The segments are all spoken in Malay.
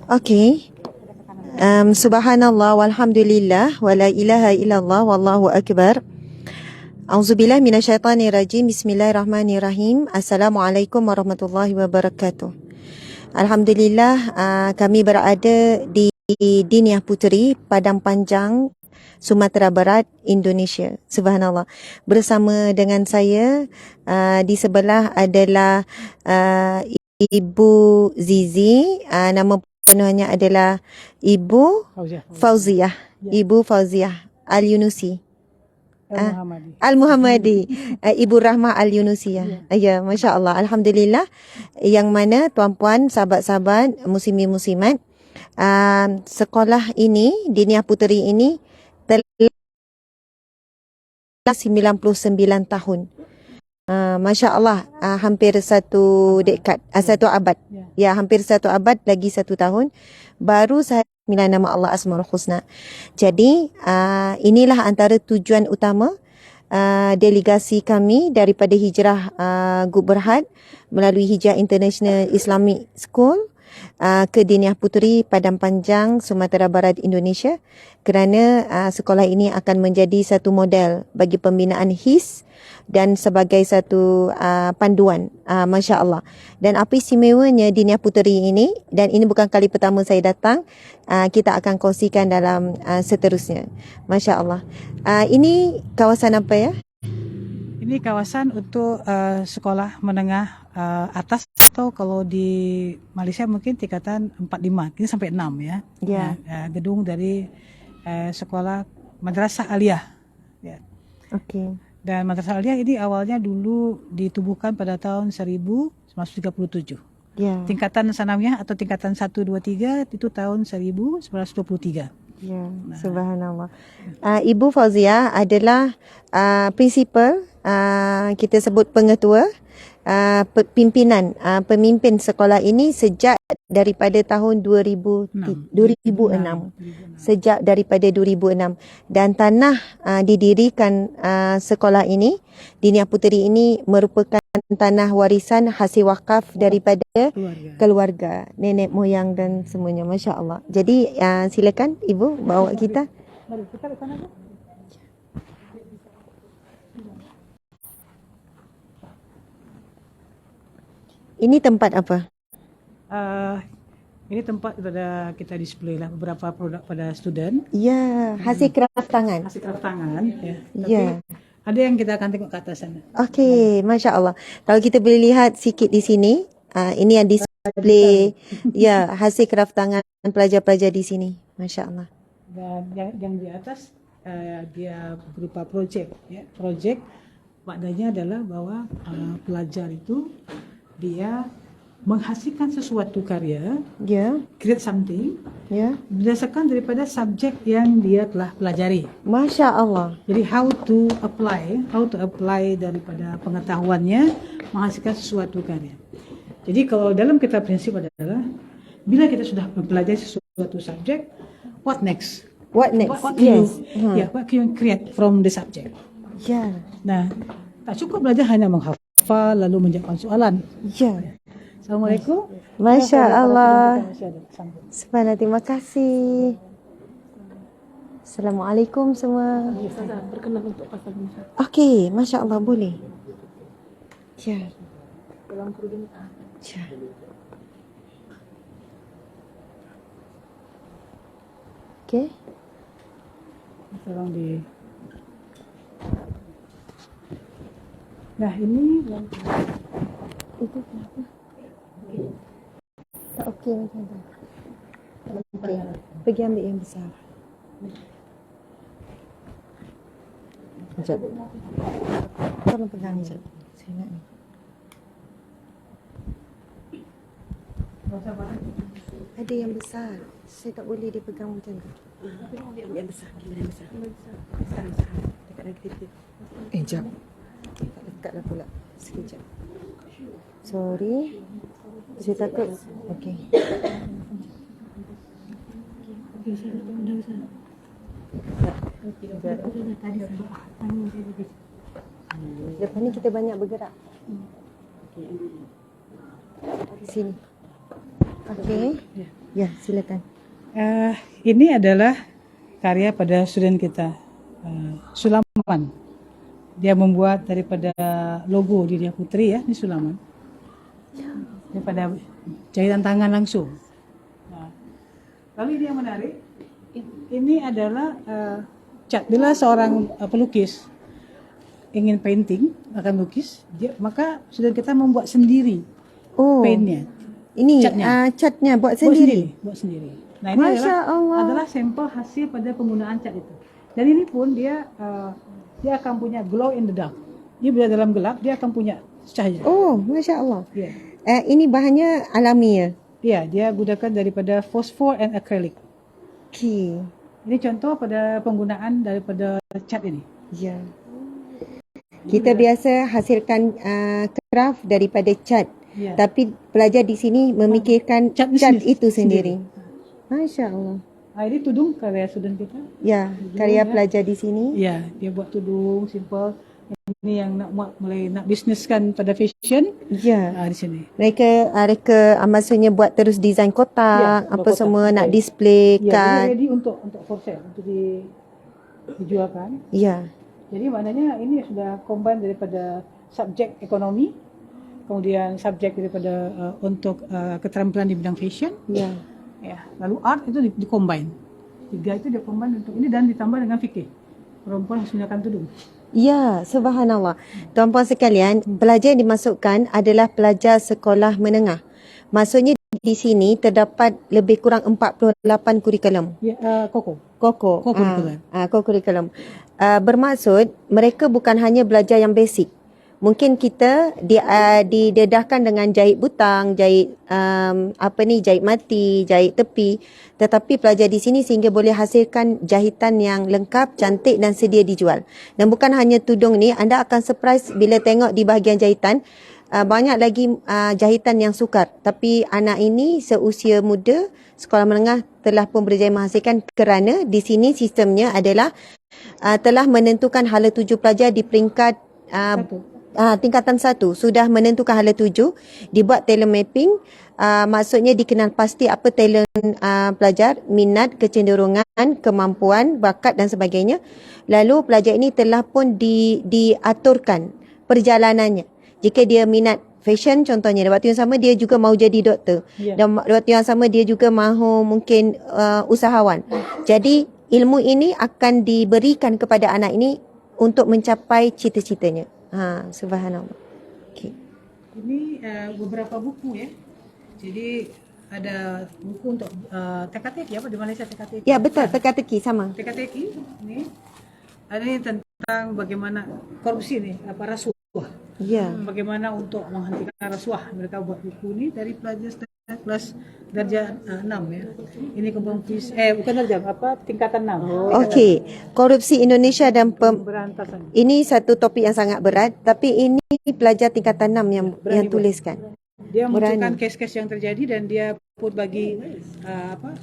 Okay. Subhanallah walhamdulillah wa la ilaha illallah wallahu akbar. Auzubillah minasyaitanirrajim. Bismillahirrahmanirrahim. Assalamualaikum warahmatullahi wabarakatuh. Alhamdulillah, kami berada di Diniah Puteri, Padang Panjang, Sumatera Barat, Indonesia. Subhanallah. Bersama dengan saya di sebelah adalah Ibu Zizi. Nama penuhnya adalah Ibu Fauziah. Ibu Fauziah Al-Yunusi. Al-Muhammadi. Ibu Rahmah Al-Yunusi ya. Ya, Masya Allah. Alhamdulillah. Yang mana tuan-puan, sahabat-sahabat, muslimin-muslimat, sekolah ini, Diniah Puteri ini telah 99 tahun. Masya Allah, hampir satu dekad, satu abad. Ya, hampir satu abad, lagi 1 tahun. Baru saya sembilan nama Allah Asmaul Husna. Jadi, inilah antara tujuan utama delegasi kami daripada Hijrah Gub Berhad melalui Hijrah International Islamic School ke Diniah Puteri, Padang Panjang, Sumatera Barat, Indonesia, kerana sekolah ini akan menjadi satu model bagi pembinaan HIS dan sebagai satu panduan. Masya Allah. Dan apa istimewanya Diniah Puteri ini, dan ini bukan kali pertama saya datang, kita akan kongsikan dalam seterusnya. Masya Allah. Ini kawasan apa ya? Ini kawasan untuk sekolah menengah atas, atau kalau di Malaysia mungkin tingkatan 4-5, ini sampai 6 ya. Ya. Gedung dari sekolah Madrasah Aliyah. Ya. Okey. Dan Madrasah Aliyah ini awalnya dulu ditubuhkan pada tahun 1937. Ya. Tingkatan sanawiyah atau tingkatan 1, 2, 3 itu tahun 1923. Ya, subhanallah. Ibu Fauziah adalah prinsipal, kita sebut pengetua, pemimpin sekolah ini sejak daripada tahun 2006. Sejak daripada 2006. Dan tanah didirikan sekolah ini, Diniah Puteri ini merupakan tanah warisan hasil wakaf daripada keluarga, nenek moyang dan semuanya. Masya Allah. Jadi silakan Ibu bawa kita. Mari kita ke sana. Ini tempat apa? Ini tempat pada kita display lah beberapa produk pada student. Ya, hasil kraft tangan. Hasil kraft tangan. Ya. Tapi Ya. ada yang kita akan tengok ke atas sana. Okey, Masya Allah. Kalau kita boleh lihat sikit di sini, ini yang display ya hasil kraft tangan pelajar-pelajar di sini. Masya Allah. Dan yang di atas dia berupa projek. Ya. Projek maknanya adalah bahwa pelajar itu dia menghasilkan sesuatu karya, Ya, create something, ya. berdasarkan daripada subjek yang dia telah pelajari. Masya Allah. Jadi how to apply daripada pengetahuannya menghasilkan sesuatu karya. Jadi kalau dalam kita prinsip adalah bila kita sudah mempelajari sesuatu subjek, what next? What next? What can Yes. what can you create from the subject? Ya. Nah, tak cukup belajar hanya menghafal lalu menjawab soalan. Ya. Assalamualaikum. Masya Allah. Masih ada sambung. Subhanallah, terima kasih. Assalamualaikum semua. Ustazah, berkenan untuk pasal ini. Okey, Masya Allah, boleh. Ya. Dalam kerudung. Ya. Okey. Tolong di. Nah, ini yang Itu kenapa? Tak okey macam tu. Okey. Pergi ambil yang besar. Sekejap. Tolong pegang sekejap. Saya nak ni. Ada yang besar. Saya tak boleh dia pegang macam tu. Ambil yang besar. Ambil yang besar. Besar. Dekat lagi titik. Jap. Tak dekat dah pula. Sekejap. Sorry. Saya takut. Okey. Lepas ni kita banyak bergerak. Sini. Okey. Ya, silakan. Ini adalah karya pada student kita, Sulaman. Dia membuat daripada logo Diriah Putri ya, ini Sulaman. Daripada jahitan tangan langsung. Nah, lalu ini yang menarik, ini adalah cat. Bila seorang pelukis ingin painting, akan lukis, maka student kita membuat sendiri Oh, paintnya. ini catnya. catnya buat sendiri. Buat sendiri. Nah ini Masya Allah. adalah sampel hasil pada penggunaan cat itu. Dan ini pun dia akan punya glow in the dark. Dia bila dalam gelap dia akan punya cahaya. Oh, Masya Allah. Ya, Ini bahannya alami ya? ya dia gunakan daripada fosfor and acrylic. Okey. Ini contoh pada penggunaan daripada cat ini. Ya. Kita biasa hasilkan craft daripada cat. Ya. Tapi pelajar di sini memikirkan Cat cat sendiri. itu sendiri. Masya Allah. Ini tudung karya student kita. Ya, karya pelajar di sini. Ya, dia buat tudung simple. Ini yang mulai nak bisneskan pada fashion. Ya. Di sini. Mereka maksudnya buat terus design kotak, Ya, apa buat kotak. semua nak Ya, display dia kan. ready untuk for sale, untuk dijualkan. Ya. Jadi maknanya ini sudah combine daripada subjek ekonomi, kemudian subjek daripada untuk keterampilan di bidang fashion, Ya. ya. Lalu art itu di-combine. Tiga itu di-combine untuk ini dan ditambah dengan fikih. Perempuan harus menggunakan tudung. Ya, subhanallah. Tuan-puan sekalian, pelajar yang dimasukkan adalah pelajar sekolah menengah. Maksudnya di sini terdapat lebih kurang 48 kurikulum. Ya, Koko. Co-curriculum. Co-curriculum. Bermaksud mereka bukan hanya belajar yang basic. Mungkin kita didedahkan dengan jahit butang, jahit jahit mati, jahit tepi. Tetapi pelajar di sini sehingga boleh hasilkan jahitan yang lengkap, cantik dan sedia dijual. Dan bukan hanya tudung ni, anda akan surprise bila tengok di bahagian jahitan banyak lagi jahitan yang sukar. Tapi anak ini seusia muda, sekolah menengah telah pun berjaya menghasilkan kerana di sini sistemnya adalah telah menentukan hala tuju pelajar di peringkat tingkatan 1 sudah menentukan hala tuju, dibuat talent mapping, maksudnya dikenal pasti apa talent pelajar, minat, kecenderungan, kemampuan, bakat dan sebagainya. Lalu pelajar ini telah pun diaturkan perjalanannya. Jika dia minat fashion contohnya, waktu yang sama dia juga mahu jadi doktor. Dan waktu yang sama dia juga mahu mungkin usahawan. Jadi ilmu ini akan diberikan kepada anak ini untuk mencapai cita-citanya. Subhanallah. Okay. Ini beberapa buku ya. Jadi ada buku untuk teka-teki apa di Malaysia teka-teki. Ya betul, teka-teki sama. Teka-teki ini ada yang tentang bagaimana korupsi nih, apa rasuah. Ya. Bagaimana untuk menghentikan rasuah. Mereka buat buku ini dari pelajar kelas darjah 6 ya. Ini kompetisi bukan darjah tingkatan 6. Okey, korupsi Indonesia dan Berantasan. ini satu topik yang sangat berat, tapi ini pelajar tingkatan 6 yang tuliskan. Dia munculkan kes-kes yang terjadi dan dia put bagi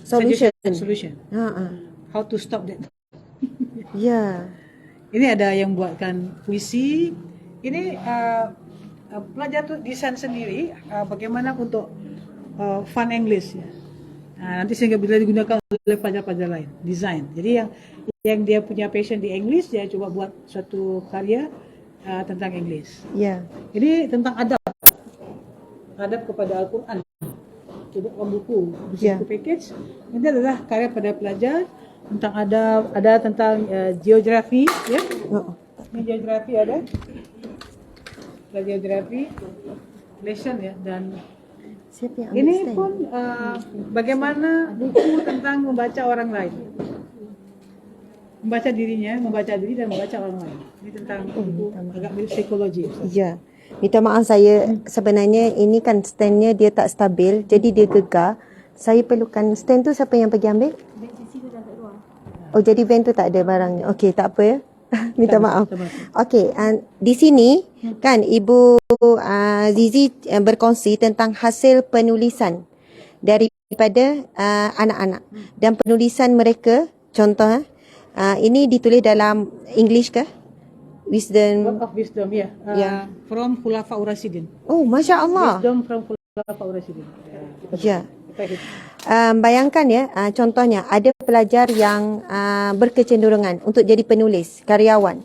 Solution. solution. How to stop that. Ya. Ini ada yang buatkan puisi. Ini pelajar tuh desain sendiri bagaimana untuk fun English ya. Nanti sehingga bila digunakan oleh pelajar-pelajar lain, design. Jadi yang dia punya passion di English, dia coba buat suatu karya tentang English. Ya. Ini tentang adab kepada Al-Quran. Coba buku package. Ini adalah karya pada pelajar tentang adab, ada tentang geografi ya. Ini geografi ada. Geografi lesson ya, dan Siapa yang ini understand? pun bagaimana buku tentang membaca orang lain, membaca dirinya, membaca diri dan membaca orang lain. Ini tentang buku agak psikologi. Ya. Minta maaf saya sebenarnya ini kan standnya dia tak stabil, jadi dia gegar. Saya perlukan stand tu, siapa yang pergi ambil? Oh, jadi van tu tak ada barangnya. Okey, tak apa ya. Minta maaf. Okey, di sini kan Ibu Zizi berkongsi tentang hasil penulisan daripada anak-anak dan penulisan mereka. Contoh ini ditulis dalam English ke? Wisdom. Word of wisdom ya. From Khulafaur Rasyidin. Oh, Masya Allah. Wisdom from Bapak Presiden. Ya. Kita hitung. Bayangkan ya, contohnya ada pelajar yang berkecenderungan untuk jadi penulis, karyawan,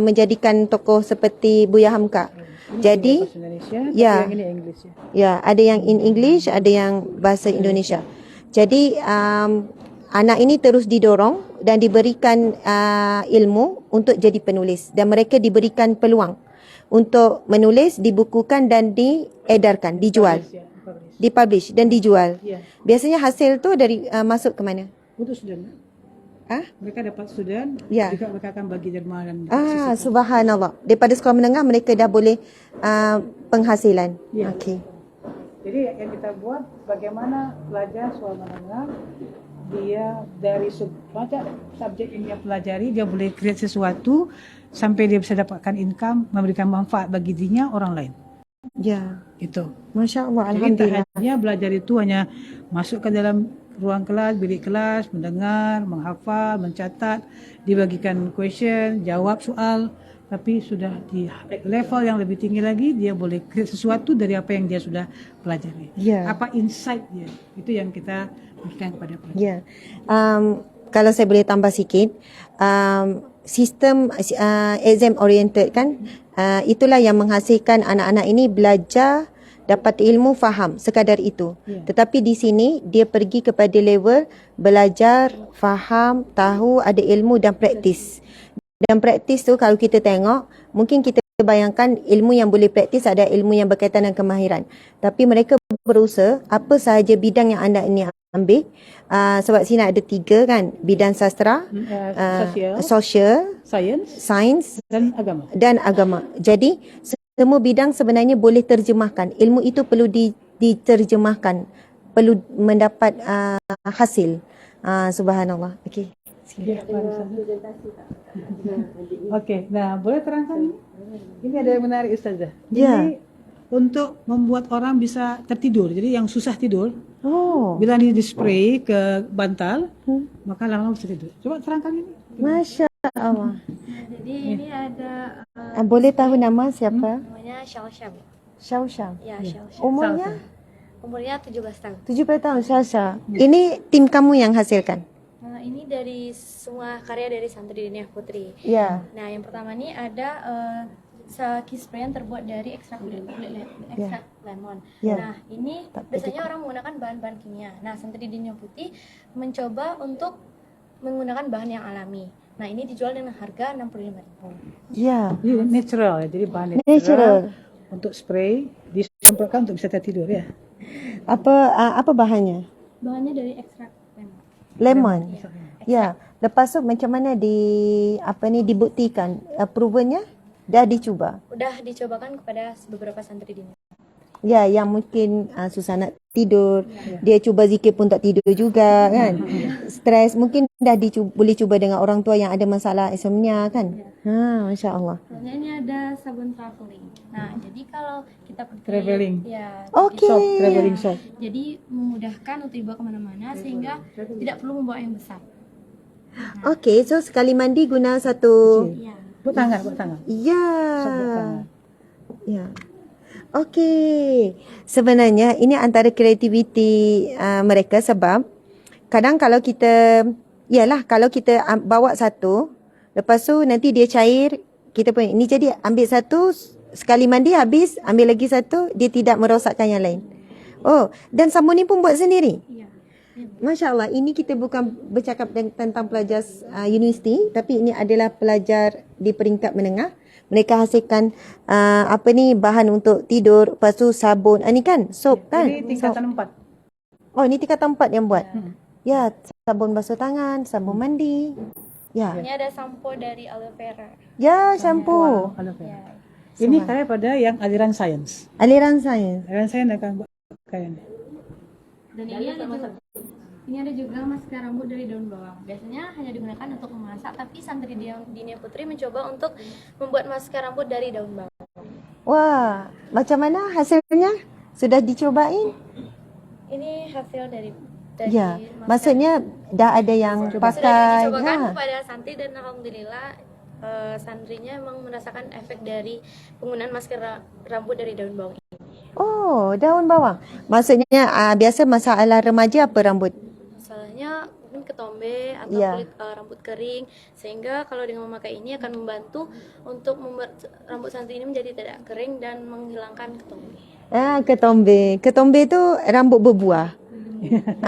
menjadikan tokoh seperti Buya Hamka. Jadi, Bahasa Indonesia, ya. tapi yang ini English ya. ya, ada yang in English, ada yang bahasa Indonesia. Jadi, anak ini terus didorong dan diberikan ilmu untuk jadi penulis, dan mereka diberikan peluang untuk menulis, dibukukan dan diedarkan, dijual, Ya, publish. dipublish dan dijual. Ya, Biasanya hasil tu dari masuk ke mana? untuk student. Ah? Mereka dapat student, Ya. juga mereka akan bagi derma dan Subhanallah. Daripada sekolah menengah mereka dah boleh penghasilan. Ya. Okey. Jadi yang kita buat bagaimana pelajar sekolah menengah dia dari banyak subjek yang dia pelajari dia boleh create sesuatu sampai dia bisa dapatkan income, memberikan manfaat bagi dirinya orang lain. Ya. Itu. Masya-Allah, Jadi tak alhamdulillah. hanya belajar itu hanya masuk ke dalam ruang kelas, bilik kelas, mendengar, menghafal, mencatat, dibagikan question, jawab soal, tapi sudah di level yang lebih tinggi lagi dia boleh create sesuatu dari apa yang dia sudah pelajari. Ya. Apa insight dia? Itu yang kita berikan kepada pelajar. Ya. Kalau saya boleh tambah sikit, sistem exam oriented kan, itulah yang menghasilkan anak-anak ini belajar, dapat ilmu, faham, sekadar itu. Ya. Tetapi di sini dia pergi kepada level belajar, faham, tahu, ada ilmu dan praktis. Dan praktis tu kalau kita tengok, mungkin kita bayangkan ilmu yang boleh praktis ada ilmu yang berkaitan dengan kemahiran. Tapi mereka berusaha apa sahaja bidang yang anak ini ambil. Sebab sini ada 3 kan, bidang sastra, sosial, sains dan agama. dan agama. Jadi semua bidang sebenarnya boleh terjemahkan. Ilmu itu perlu diterjemahkan, perlu mendapat hasil. Subhanallah. Okey. Ya, Okey, nah boleh terangkan? Ini ada yang menarik Ustazah. Ya. Ini untuk membuat orang bisa tertidur. Jadi yang susah tidur, Oh, bila ini di spray ke bantal, maka lama-lama bisa tidur. Coba terangkan ini. Masya Allah. Jadi ini ada Boleh tahu nama siapa? namanya Shalsham. Syausyam. Ya, Shalsham. Umurnya Umurnya 17 tahun. 17 tahun, Syasha. Ini tim kamu yang hasilkan? Ini dari semua karya dari Santri Diniyah Putri. Ya. Nah, yang pertama ini ada key spray yang terbuat dari ekstrak lemon. Ya. Nah, ini biasanya orang menggunakan bahan-bahan kimia. Nah, Santri Diniyah Putri mencoba untuk menggunakan bahan yang alami. Nah, ini dijual dengan harga 65.000. Ya. Jadi natural ya, jadi bahan natural, Natural. untuk spray disemprotkan untuk bisa tertidur ya. Apa bahannya? Bahannya dari ekstrak lemon. Lemon. Ya. Lepas tu macam mana dibuktikan? Provennya dah dicuba. Udah dicobakan kepada beberapa santri diniyah. Ya, yang mungkin susah nak tidur, dia cuba zikir pun tak tidur juga kan. Stres, mungkin dah boleh cuba dengan orang tua yang ada masalah insomnia kan. Masya Allah. Selanjutnya ini ada sabun traveling. Nah, jadi kalau kita pergi Traveling. ya, Okey. Traveling soap. jadi memudahkan untuk dibawa kemana-mana sehingga tidak perlu membawa yang besar. Okey, so sekali mandi guna satu. Ya. Buat tangan. Ya. Soap buat tangan. Ya. Okey. Sebenarnya ini antara kreativiti mereka sebab kadang kalau kita bawa satu, lepas tu nanti dia cair, kita pun ini jadi ambil satu, sekali mandi habis, ambil lagi satu, dia tidak merosakkan yang lain. Oh, dan sabun ni pun buat sendiri. Iya. Masya Allah, ini kita bukan bercakap tentang pelajar universiti, tapi ini adalah pelajar di peringkat menengah. Mereka hasilkan bahan untuk tidur, lepas tu sabun. Ini kan soap kan? Ini tingkatan 4. Oh, ini tingkatan 4 yang buat. Ya, sabun basuh tangan, sabun mandi. Ya. Ini ada sampo dari aloe vera. Ya, shampoo. Ya. Ini kayak pada yang aliran sains. Aliran sains. Aliran sains akan buat kayak ini. Dan ini ada juga masker rambut dari daun bawang. Biasanya hanya digunakan untuk memasak, tapi Santri Diniyah Putri mencoba untuk membuat masker rambut dari daun bawang. Wah, macam mana hasilnya? Sudah dicobain? Ini hasil dari Ya, masker. maksudnya dah ada yang Sudah pakai. dicobakan Ya. kepada santri dan alhamdulillah santrinya memang merasakan efek dari penggunaan masker rambut dari daun bawang ini. Oh, daun bawang. Maksudnya biasa masalah remaja apa rambut? Masalahnya mungkin ketombe atau Iya. kulit rambut kering, sehingga kalau dengan memakai ini akan membantu untuk membuat rambut santri ini menjadi tidak kering dan menghilangkan ketombe. Ketombe. Ketombe tu rambut berbuah.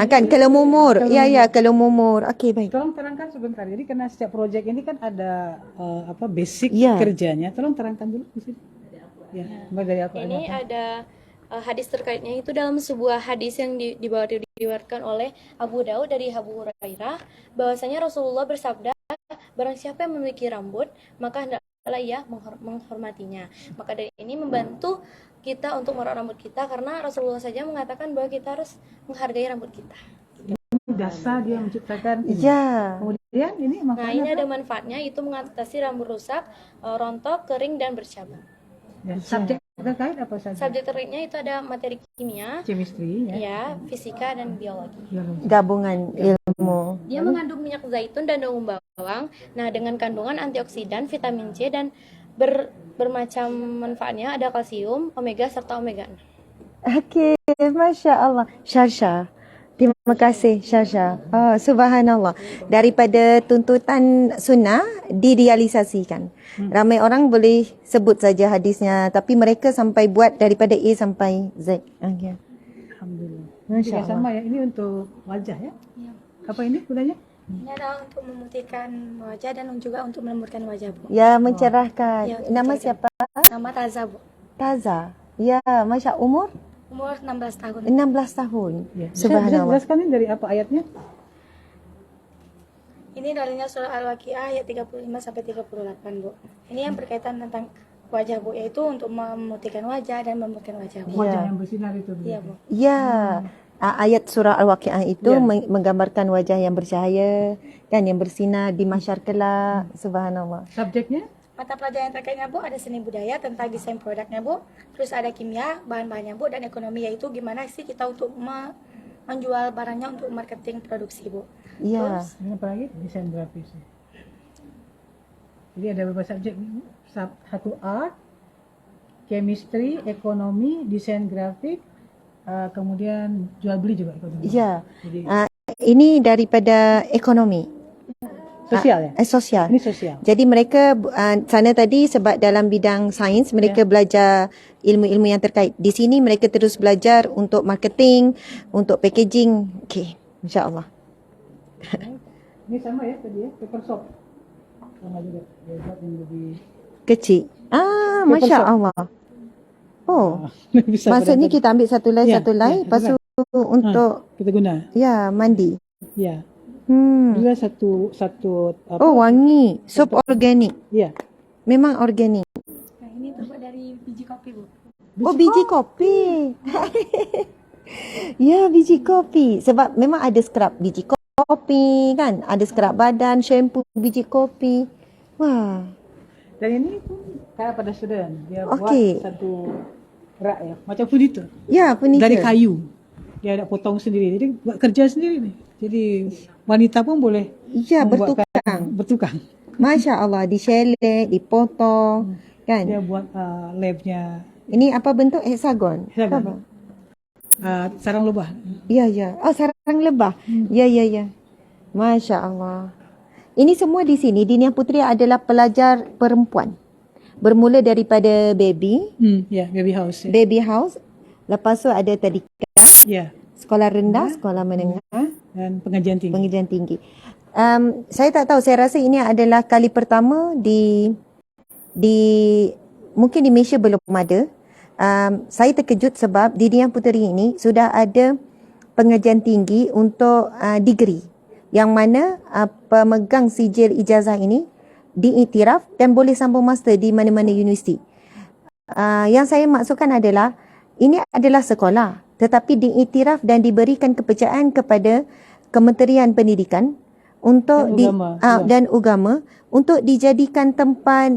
Kan kalau mumur. Ya, kalau mumur. Okey, baik. Tolong terangkan sebentar. Jadi karena setiap proyek ini kan ada basic Ya. kerjanya. Tolong terangkan dulu di sini. Ya, mulai dari apa? Ini ada hadis terkaitnya itu dalam sebuah hadis yang diriwayatkan oleh Abu Daud dari Abu Hurairah, bahwasanya Rasulullah bersabda, barang siapa yang memiliki rambut maka hendaklah ia menghormatinya. Maka dari ini membantu kita untuk merawat rambut kita, karena Rasulullah saja mengatakan bahwa kita harus menghargai rambut kita. Dasar dia menciptakan ini. Ya. Kemudian ini Nah, ini makanya ada manfaatnya, itu mengatasi rambut rusak, rontok, kering, dan bercabang. ya, subjek terkait apa saja? Subjek terkaitnya itu ada materi kimia, Chemistry ya. ya, fisika, dan biologi. Biologi. Gabungan ilmu. Dia mengandung minyak zaitun dan daun bawang. Nah, dengan kandungan antioksidan, vitamin C, dan bermacam manfaatnya, ada kalsium, omega, serta omega 6. Okey, Masya Allah. Syasha. Terima kasih Syasha. Subhanallah. Daripada tuntutan sunnah direalisasikan. Ramai orang boleh sebut saja hadisnya, tapi mereka sampai buat daripada A sampai Z. Okay. Alhamdulillah. Masya Juga sama ya. Ini untuk wajah ya. Ya. Apa ini gunanya? Ini adalah untuk memutihkan wajah dan juga untuk melembutkan wajah, Bu. Ya, mencerahkan. Ya, Nama mencerahkan. siapa? Nama Taza, Bu. Taza. Ya, Masya umur Umur 16 tahun. 16 tahun. Ya. Bisa Subhanallah. jelaskan ini dari apa ayatnya? Ini dalilnya surah Al-Waqiah ayat 35 sampai 38, Bu. Ini yang berkaitan tentang wajah, Bu, yaitu untuk memutihkan wajah dan melembutkan wajah, Bu. Wajah yang bersinar itu. Iya, Bu. Ya, ayat surah Al-Waqiah itu Ya. menggambarkan wajah yang bercahaya, kan, yang bersinar di mahsyar kelak. Subhanallah. Subjeknya? Mata pelajaran yang terkaitnya, Bu, ada seni budaya tentang desain produknya, Bu. Terus ada kimia, bahan-bahannya, Bu, dan ekonomi, yaitu gimana sih kita untuk menjual barangnya untuk marketing produksi, Bu. Ya. Ini apa lagi? Desain grafis. Jadi ada beberapa subjek. Satu art, chemistry, ekonomi, desain grafik, kemudian jual beli juga ekonomi. Ya. Jadi Ini daripada ekonomi. sosial ya? Sosial. Ini sosial. Jadi mereka sana tadi sebab dalam bidang sains mereka belajar ilmu-ilmu yang terkait. Di sini mereka terus belajar untuk marketing, untuk packaging. Okey, insya-Allah. Ini sama ya tadi ya, paper shop. Sama juga. Dia buat yang lebih Kecil. Masya-Allah. Oh, bisa maksudnya berat-berat. kita ambil satu lay Ya, satu lay, ya, lepas tu untuk kita guna. ya mandi. Ya. Hmm. Juga satu apa? Oh, wangi. Sup organik. Ya. Memang organik. Nah, ini terbuat dari biji kopi, Bu. Oh, biji kopi. Ya, biji kopi. Sebab memang ada scrub biji kopi kan. Ada scrub badan, shampoo biji kopi. Wah. Dan ini pun kayak pada student. Dia Okey. buat satu rak ya, macam furniture. Ya, furniture. Dari kayu. Dia ada potong sendiri. Jadi buat kerja sendiri nih. Jadi wanita pun boleh Ya, membuatkan- bertukang. bertukang. Masya Allah, dishelek, dipotong. Kan? Dia buat labnya Ini apa bentuk hexagon? Hexagon. Apa? sarang lebah. Ya, ya. Oh, sarang lebah. Ya, ya, ya. Masya Allah. Ini semua di sini, Diniah Putri adalah pelajar perempuan. Bermula daripada baby, Ya, baby house. Ya. baby house. Lepas tu ada tadika, Ya. sekolah rendah, sekolah menengah, Dan pengajian tinggi. pengajian tinggi. Saya tak tahu, saya rasa ini adalah kali pertama di mungkin di Malaysia belum ada. Saya terkejut sebab di Diniah Puteri ini sudah ada pengajian tinggi untuk degree, yang mana pemegang sijil ijazah ini diiktiraf dan boleh sambung master di mana-mana universiti. Yang saya maksudkan adalah ini adalah sekolah tetapi diiktiraf dan diberikan kepercayaan kepada Kementerian Pendidikan untuk Dan agama, dan agama untuk dijadikan tempat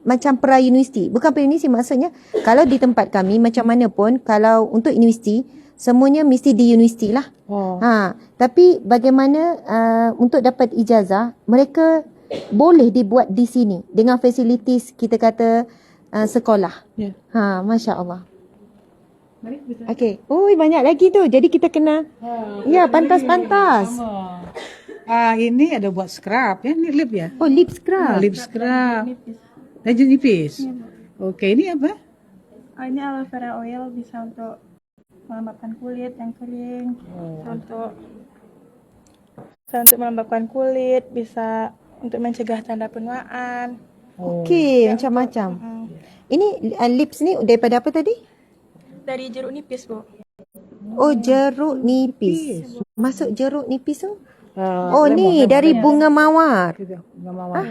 macam pra-universiti. Bukan pra-universiti, maksudnya kalau di tempat kami macam mana pun, kalau untuk universiti semuanya mesti di universiti lah. Oh. Tapi bagaimana untuk dapat ijazah, mereka boleh dibuat di sini dengan fasilitis kita kata sekolah. Ya. Masya Allah. Mari kita. Okey. Oh, banyak lagi tu. Jadi kita kena ya, pantas-pantas. Ini ada buat scrub ya, ini lip ya. Oh, lip scrub. Lip scrub. Dan nipis. Oke, ini apa? Ini aloe vera oil bisa untuk melembabkan kulit yang kering. Bisa untuk melembabkan kulit, bisa untuk mencegah tanda penuaan. Okey, macam-macam. Ini lips ni daripada apa tadi? Dari jeruk nipis, Bu. Oh, jeruk nipis. Masuk jeruk nipis tu? Oh, Lemon, ni dari bunga mawar. Bunga mawar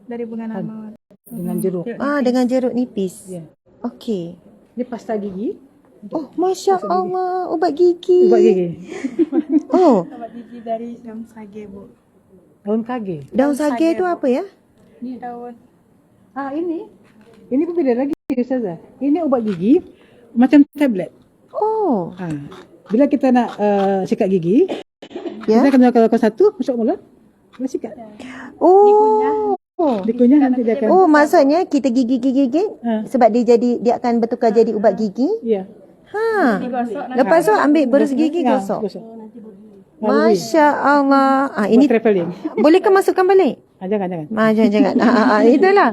Dari bunga mawar. dengan jeruk. Dengan jeruk nipis. Ya. Okey. Ini pasta gigi. Oh, Masya Allah. Ubat gigi. Ubat gigi. Oh, Obat gigi dari daun sage, Bu. Daun kage. daun sage tu apa ya? Daun. Ini pun beda lagi, Ustazah. Ini obat gigi macam tablet. Oh, Bila kita nak sikat gigi, ya. kita kena kalau satu masuk mulut, kita sikat. Oh. Dikunyah nanti dia akan. Oh, maksudnya kita gigit-gigit sebab dia akan bertukar jadi ubat gigi. Ya. Ha. Lepas tu ambil berus gigi gosok. Masya Allah. Ini traveling. boleh ke masukkan balik? Jangan. Jangan. Itulah.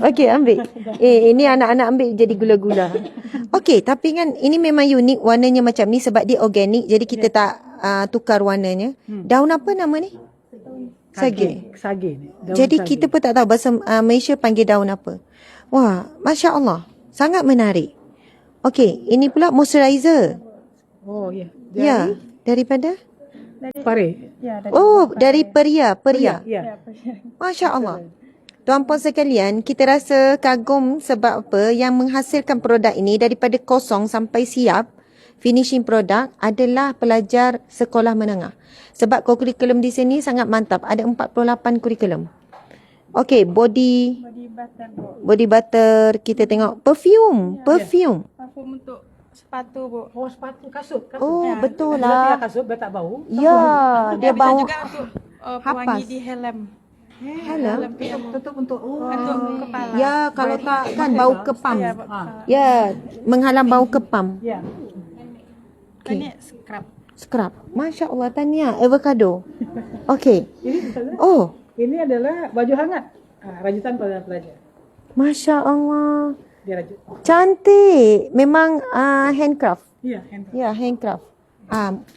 Okey, ambil. Ini anak-anak ambil jadi gula-gula. Okey, tapi kan ini memang unik warnanya macam ni sebab dia organik. Jadi kita tak tukar warnanya. Daun apa nama ni? Sage. Sage. Jadi kita pun tak tahu bahasa Malaysia panggil daun apa. Wah, Masya Allah. Sangat menarik. Okey, ini pula moisturizer. Oh, ya. Ya, daripada? Pare. Oh, dari Peria. Ya. Masya Allah. Tuan-puan sekalian, kita rasa kagum sebab apa yang menghasilkan produk ini daripada kosong sampai siap, finishing produk adalah pelajar sekolah menengah. Sebab kurikulum di sini sangat mantap. Ada 48 kurikulum. Okey, body butter, Bu. body butter, kita tengok perfume. Parfum untuk sepatu, Bu. Oh, sepatu kasut. Oh, betul Bila lah. kasut, biar tak bau. Ya, dia Bisa bau juga untuk Hapas. pewangi di helm. helm. Tutup untuk. Untuk kepala. Ya, kalau tak kan bau kepam. Ya, buat kepala. Ya, menghalang bau kepam. Ya. Ini scrub. Scrub. Masya Allah, tahniah. Avocado. Okey. Ini Ustazah, Oh, ini adalah baju hangat. Rajutan pada pelajar. Masya Allah. Dia rajut. Cantik. Memang handcraft. Iya, handcraft. Ya, handcraft.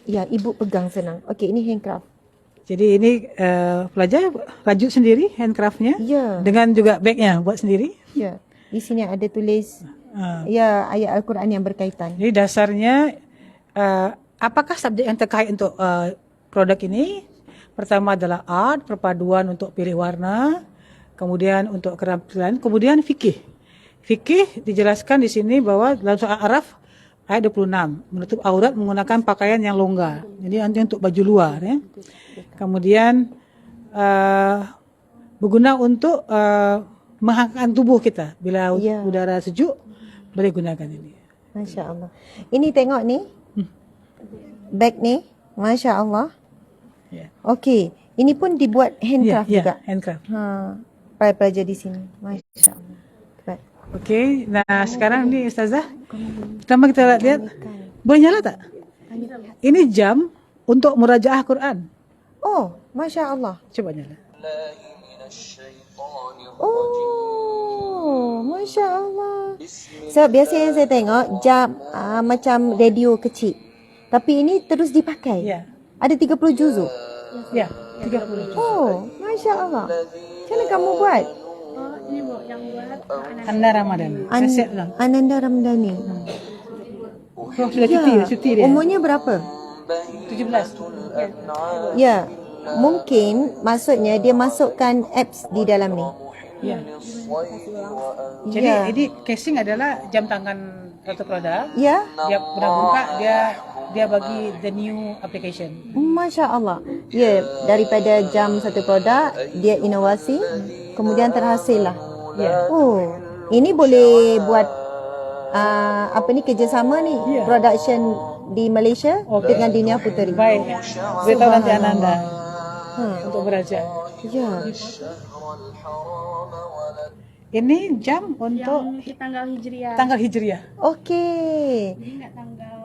Ya, ibu pegang senang. Okey, ini handcraft. Jadi ini pelajar rajut sendiri handcraftnya. Ya. Dengan juga bagnya buat sendiri. Ya. Di sini ada tulis Ah, ya ayat Al-Quran yang berkaitan. Jadi dasarnya apakah subjek yang terkait untuk produk ini? Pertama adalah art, perpaduan untuk pilih warna, kemudian untuk keterampilan, kemudian fikih. Fikih dijelaskan di sini bahwa dalam surah Al-A'raf ayat 26 menutup aurat menggunakan pakaian yang longgar. Jadi nanti untuk baju luar ya. Kemudian berguna untuk menghangatkan tubuh kita bila Ya. udara sejuk boleh gunakan ini. Masya Allah. Ini tengok ni. Bag ni. Masya Allah. Ya. Okey. Ini pun dibuat handcraft Ya, juga. handcraft. Pelajar di sini. Masya Allah. Baik. Okey, nah sekarang ni Ustazah, pertama kita lihat, boleh nyala tak? Ini jam untuk murajaah Quran. Oh, Masya Allah. Coba nyala. Oh, Masya Allah. So, biasanya saya tengok jam macam radio kecil. Tapi ini terus dipakai. Ya, Ada 30 juzuk. ya, 30. Oh, Masya Allah. Macam mana kamu buat? Ini, Bu, yang buat Anda Ramadan. Kaset lah. Ananda Ramdhani. Oh, sudah cuti dia. Umurnya berapa? 17. Ya. Mungkin maksudnya dia masukkan apps di dalam ni. Ya. Jadi Ya. ini casing adalah jam tangan satu produk. Ya. Dia pernah buka, dia bagi the new application. Masya Allah. Ya, daripada jam satu produk, dia inovasi, kemudian terhasil lah. Ya. Oh, ini boleh buat apa ni kerjasama ni, Ya. production di Malaysia Okey. dengan Dinia Puteri. Baik. Beritahu nanti Ananda Ha. untuk beraja. Ya. Ini jam untuk Yang di tanggal Hijriah. tanggal Hijriah. Okey. Jadi nggak tanggal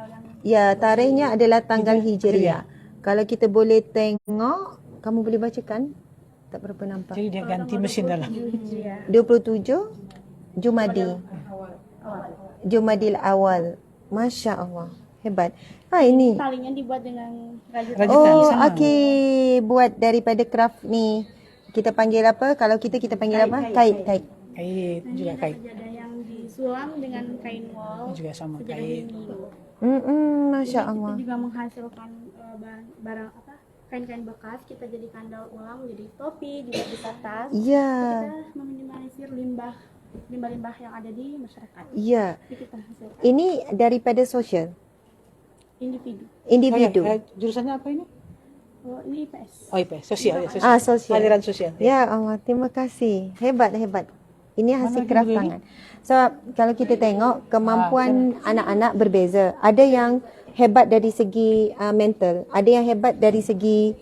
yang Ya, tarikhnya adalah tanggal Hijriah. Kalau kita boleh tengok, kamu boleh bacakan? Tak berapa nampak. Jadi dia ganti mesin dalam. Hijriah. 27 Jumadil awal. Masya Allah. Hebat. Ini. Talinya dibuat dengan rajutan. Rajutan Oh, sama. okey. Buat daripada craft ni. Kita panggil apa? Kalau kita panggil apa? Kait. Kait Ini juga ada kait. sajadah yang disulam dengan kain wol. Ini juga sama Sajadah kait. ini. Masya Jadi Allah. kita juga menghasilkan barang apa? Kain-kain bekas kita jadikan daur ulang jadi topi, juga bisa tas. Ya. Kita meminimalisir limbah-limbah yang ada di masyarakat. Ya. Jadi kita hasilkan Ini daripada sosial. individu. Jurusannya apa ini? Oh, ini IPS. Oh, IPS, sosial ya, sosial. Sosial. Aliran sosial. Ya Allah, terima kasih. Hebat. Ini hasil lagi craft boleh tangan. Sebab kalau kita tengok kemampuan anak-anak berbeza. Ada yang hebat dari segi mental, ada yang hebat dari segi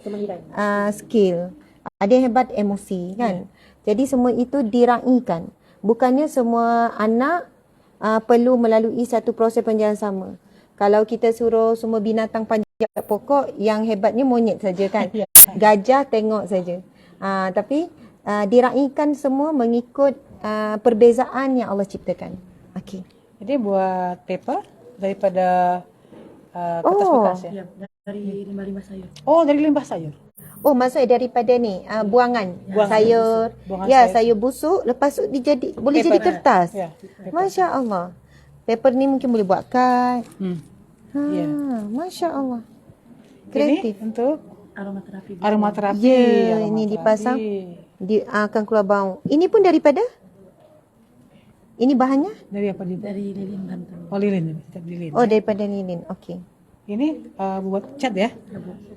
skill, ada yang hebat emosi kan. Jadi semua itu diraikan. Bukannya semua anak perlu melalui satu proses penjalan sama. Kalau kita suruh semua binatang panjat pokok, yang hebatnya monyet saja kan. Gajah tengok saja. Tapi diraikan semua mengikut perbezaan yang Allah ciptakan. Okey. Jadi buat paper daripada kertas bekas ya. Dari limbah-limbah sayur. Oh, dari limbah sayur. Oh, maksudnya daripada ni buangan sayur. Buangan Ya, sayur. sayur busuk lepas tu boleh Paper, jadi kertas. Ya, paper. Masya Allah. Paper ni mungkin boleh buat kad. Ya. Masya Allah. Ini Kreatif. untuk Aromaterapi. aromaterapi. Ya, ini aromaterapi. dipasang. Akan keluar bau. Ini pun daripada? Ini bahannya? Dari apa? Dari lilin Banten. Oh, lilin. Lilin. Oh, daripada lilin. Okey. Ini buat cat ya?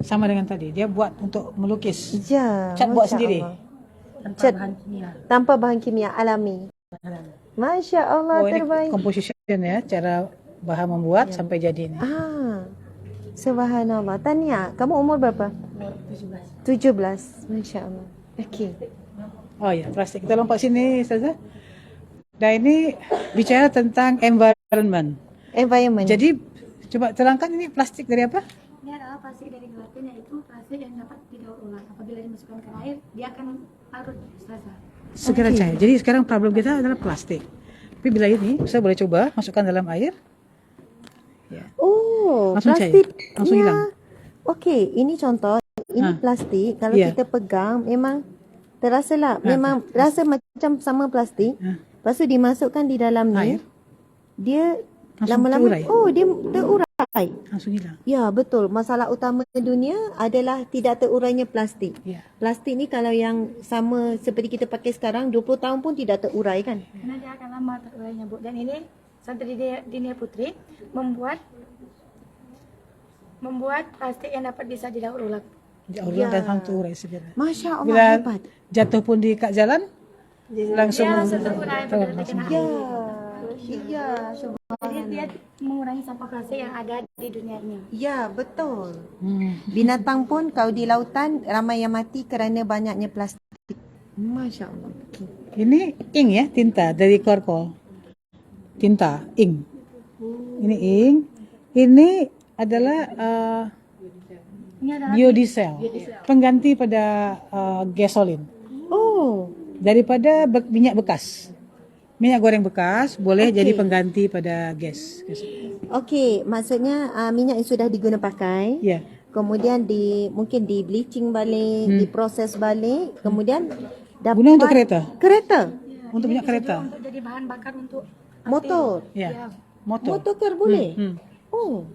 Sama dengan tadi. Dia buat untuk melukis. Ya. Cat buat Masya sendiri. Allah. Tanpa Cat. bahan kimia. Tanpa bahan kimia alami. Masya Allah, Oh, ini terbaik. composition ya, cara bahan membuat sampai jadi ini. Subhanallah. Tania, kamu umur berapa? 17. Masya Allah. Okey. Oh ya, plastik. Kita lompat sini, Ustazah. Dan ini bicara tentang environment. Environment. Jadi coba terangkan ini plastik dari apa? Ini adalah plastik dari gelatin, yaitu plastik yang dapat didaur ulang. Apabila dimasukkan ke air, dia akan larut, Ustazah. Segera cair. Jadi sekarang problem kita adalah plastik. Tapi bila ini, saya boleh coba masukkan dalam air. Ya. Oh, Langsung plastik. cair. Langsung Ya. hilang. Okey, ini contoh. Ini plastik. Kalau Ya. kita pegang, memang terasa lah. Memang rasa macam sama plastik. Lepas tu dimasukkan di dalam ni. Air. Dia Langsung lama-lama, terurai. dia terurai. Langsung hilang. Ya, betul. Masalah utama dunia adalah tidak terurainya plastik. Ya. Plastik ni kalau yang sama seperti kita pakai sekarang, 20 tahun pun tidak terurai kan? Karena dia akan lama terurainya, Bu. Dan ini Santri Dinia Putri membuat plastik yang dapat bisa didaur ulang. Daur ulang dan langsung terurai segera. Masya Allah, Bila hebat. jatuh pun di kak jalan, langsung Dia langsung terurai pada terkena Ya, air. ya, Jadi dia mengurangi sampah plastik yang ada di dunia ini. ya, betul. Binatang pun kalau di lautan ramai yang mati kerana banyaknya plastik. Masya Allah. Okay. Ini ink ya, tinta dari Corkol. Tinta, ink. Ini ink. Ini adalah Ini adalah biodiesel, pengganti pada gasolin. Oh, Daripada minyak bekas. Minyak goreng bekas boleh jadi pengganti pada gas. okey. Maksudnya minyak yang sudah diguna pakai. Ya. Kemudian mungkin di bleaching balik, diproses balik, kemudian dapat Guna untuk kereta. Kereta, Untuk minyak kereta. untuk jadi bahan bakar untuk motor. Ya. Motor. Motor car boleh. Oh,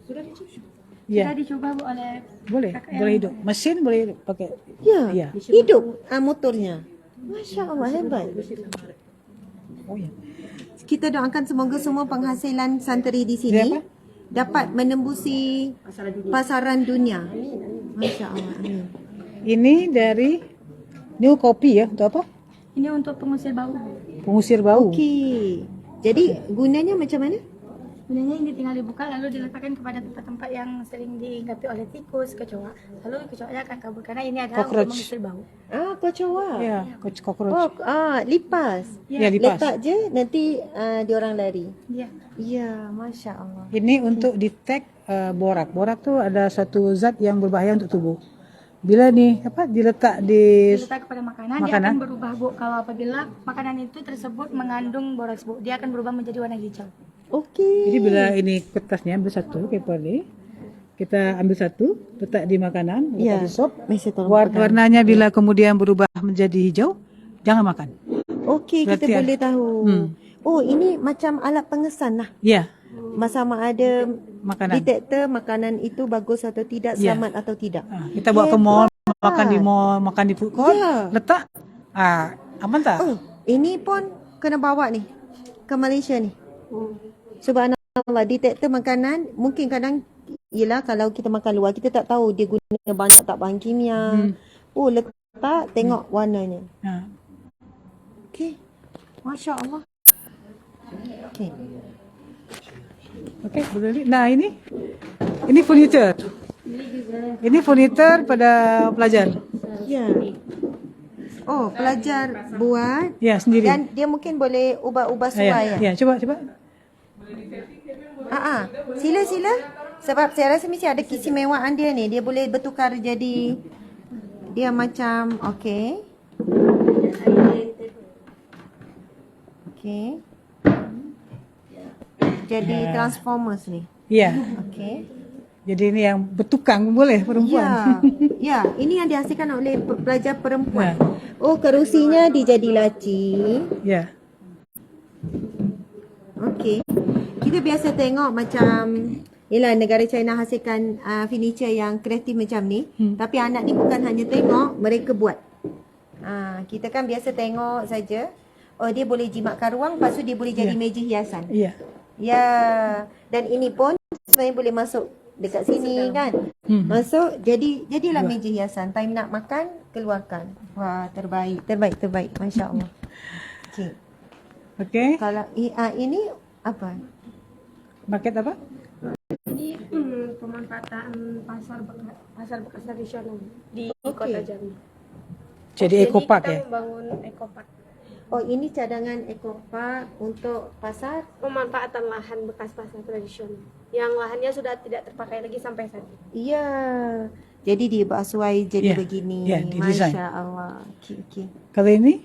Ya. sudah dicoba, Bu, oleh Boleh. Boleh hidup. Mesin boleh hidup pakai. ya. Ya. Hidup motornya. Masya Allah, hebat. Oh ya. Kita doakan semoga semua penghasilan santri di sini dapat menembusi pasaran dunia. Masya Allah. Amin. Ini dari new kopi ya, untuk apa? ini untuk pengusir bau. Pengusir bau. Okey. Jadi gunanya macam mana? Sebenarnya ini tinggal dibuka lalu diletakkan kepada tempat-tempat yang sering dihinggapi oleh tikus, kecoa. Lalu kecoanya akan kabur karena ini adalah untuk Cockroach. mengusir bau. Kecoa. Ya, Oh, cockroach. lipas. Ya, lipas. Letak je, nanti diorang lari. Iya. Ya, Masya Allah. Ini untuk detect borak. Borak tuh ada suatu zat yang berbahaya untuk tubuh. Bila nih diletak di Diletak kepada makanan, dia Makanan? akan berubah, Bu. Kalau apabila makanan itu tersebut mengandung boraks, Bu, dia akan berubah menjadi warna hijau. Okey. Jadi bila ini kertasnya ambil satu paper ni, kita ambil satu, letak di makanan, letak Ya. di sop. Mesti tolong Warnanya bila kemudian berubah menjadi hijau, jangan makan. Okey, kita Berarti ada- boleh tahu. Oh, ini macam alat pengesan lah. Ya, Sama ada makanan. detektor makanan itu bagus atau tidak, Ya. selamat atau tidak. Kita bawa ke mall, makan di mall, makan di food court, Ya. letak, aman tak? Oh, ini pun kena bawa ni ke Malaysia ni. Subhanallah, detektor makanan mungkin kadang ialah kalau kita makan luar kita tak tahu dia guna banyak tak bahan kimia. Oh, letak tengok warnanya. Ha. Okey. Masya-Allah. Okey. Okey, boleh lihat. Nah, ini furniture. Ini furniture pada pelajar. Ya. Oh, pelajar buat Ya, sendiri. dan dia mungkin boleh ubah-ubah suai. Ya, coba. Sila. Sebab saya rasa mesti ada keistimewaan dia ni. Dia boleh bertukar jadi dia macam okey. Okey. Jadi transformers ni. Ya. Okey. Jadi ini yang bertukang boleh perempuan. Ya, ini yang dihasilkan oleh pelajar perempuan. Ya. Oh, kerusinya dijadi laci. Ya. Okey. Kita biasa tengok macam yelah negara China hasilkan furniture yang kreatif macam ni. Tapi anak ni bukan hanya tengok, mereka buat. Kita kan biasa tengok saja. Oh, dia boleh jimatkan ruang, lepas tu dia boleh jadi meja hiasan. Ya. Ya. Dan ini pun sebenarnya boleh masuk dekat sini kan. Masuk jadilah meja hiasan. Time nak makan keluarkan. Wah, terbaik. Masya-Allah. Okey. Okey. Kalau ini apa? Market apa? Ini pemanfaatan pasar bekas tradisional di Kota Jambi. Jadi eco park kita ya. membangun ekopark, Oh, ini cadangan ekopark untuk pasar. pemanfaatan lahan bekas pasar tradisional yang lahannya sudah tidak terpakai lagi sampai saat ini. Iya. Jadi dibasuai jadi Ya, begini. ya, didesain. Masya-Allah. Okey. Kalau ini?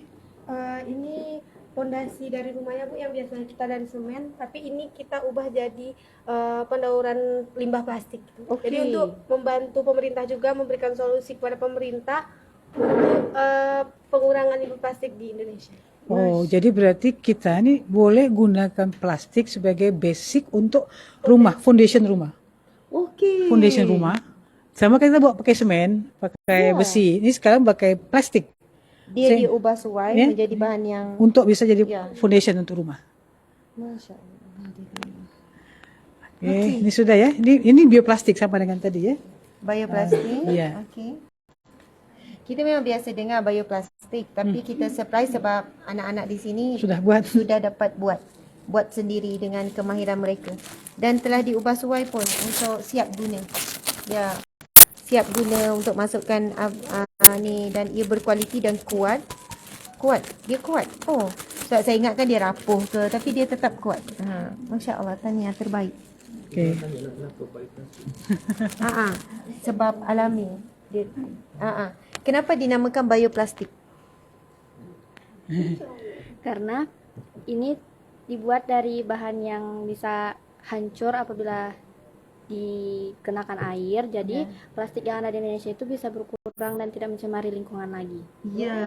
Ini pondasi dari rumahnya, Bu, yang biasanya kita dari semen, tapi ini kita ubah jadi pendauran limbah plastik. Oke. Jadi untuk membantu pemerintah juga memberikan solusi kepada pemerintah untuk pengurangan limbah plastik di Indonesia. Oh, jadi berarti kita ni boleh gunakan plastik sebagai basic untuk rumah, foundation rumah. Okey. Foundation rumah. Sama kita buat pakai semen, pakai besi. Ini sekarang pakai plastik Dia diubah suai Ya. menjadi bahan yang untuk bisa jadi Ya. foundation untuk rumah. Masya-Allah. Okey, ini sudah ya. Ini bioplastik sama dengan tadi ya. Bioplastik. Ya. Okey. Kita memang biasa dengar bioplastik, tapi kita surprise sebab anak-anak di sini Sudah buat. sudah dapat buat sendiri dengan kemahiran mereka dan telah diubah suai pun untuk siap guna. Ya. Siap guna untuk masukkan ni dan ia berkualiti dan kuat. Dia kuat. Oh, sebab saya ingatkan dia rapuh ke, tapi dia tetap kuat. Masya-Allah, tahniah, terbaik. Okey. Sebab alami. Dia Kenapa dinamakan bioplastik? Karena ini dibuat dari bahan yang bisa hancur apabila dikenakan air. Jadi plastik yang ada di Indonesia itu bisa berkurang dan tidak mencemari lingkungan lagi. Ya,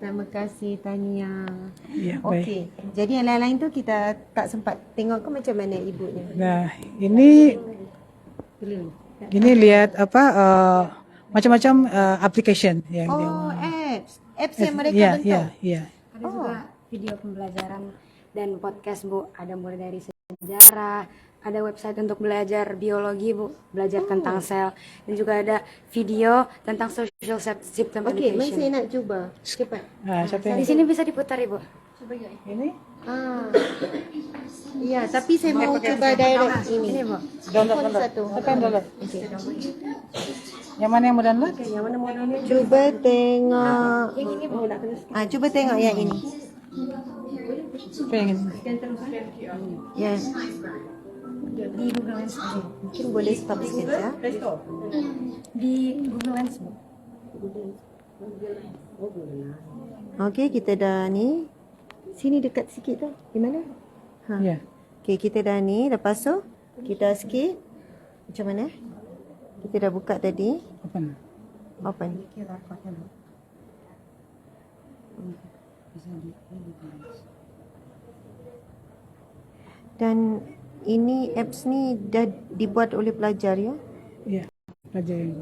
terima kasih Tania. Ya, baik. Okey. Jadi yang lain-lain tu kita tak sempat tengok ke macam mana ibunya. Nah, ini lihat apa macam-macam application yang dia. Oh, apps yang mereka Ya, bentuk. ya. Ada juga video pembelajaran dan podcast, Bu. Ada mulai dari sejarah, ada website untuk belajar biologi, Bu, belajar tentang sel, dan juga ada video tentang social system Okey, education. saya nak cuba. Cepat. Siapa yang Di sini bisa diputar, Ibu. Ini Ya, tapi saya mau coba direct ini. download. Satu. Apa yang download? Yang mana yang mau download? Cuba tengok. Cuba tengok yang ini. Apa yang ini? Ya. Mungkin boleh stop sekejap. Di Google Lens, Bu. Okey, kita dah ni. Sini dekat sikit tu. Di mana? Ya. Okey, kita dah ni. Lepas tu, kita skip. Macam mana? Kita dah buka tadi. Apa ni? Open. Dan ini apps ni dah dibuat oleh pelajar ya? Ya. Pelajar yang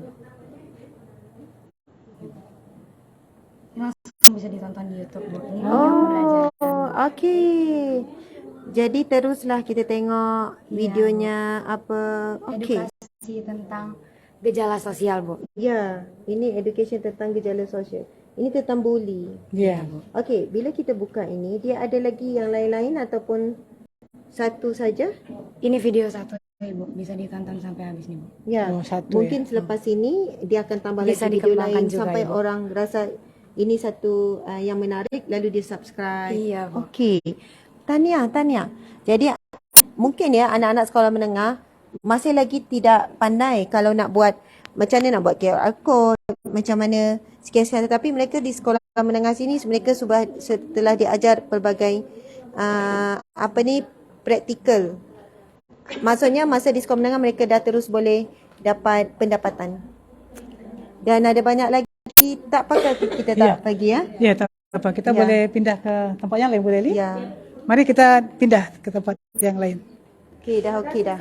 Bisa ditonton di YouTube, Bu. Ini Oh, okey. Jadi teruslah kita tengok videonya apa. Okey. edukasi tentang gejala sosial, Bu. Ya, ini education tentang gejala sosial. Ini tentang bully. Ya. Okey, bila kita buka ini, dia ada lagi yang lain-lain ataupun satu saja? Ini video satu, Ibu. Bisa ditonton sampai habis nih, Bu. Ya. Oh, satu Mungkin selepas ini dia akan tambah Bisa lagi video dikembangkan lain juga, sampai Ibu. orang rasa ini satu yang menarik lalu dia subscribe. Iya, Bu. Okey. Tania. Jadi mungkin ya anak-anak sekolah menengah masih lagi tidak pandai kalau nak buat macam mana nak buat QR code, macam mana sekian-sekian, tetapi mereka di sekolah menengah sini mereka setelah diajar pelbagai praktikal. Maksudnya masa di sekolah menengah mereka dah terus boleh dapat pendapatan. Dan ada banyak lagi tak pakai kita tak Ya. pergi ya. Ya, tak apa. Kita Ya. boleh pindah ke tempat yang lain, boleh, Li? Ya. Mari kita pindah ke tempat yang lain. Okey dah.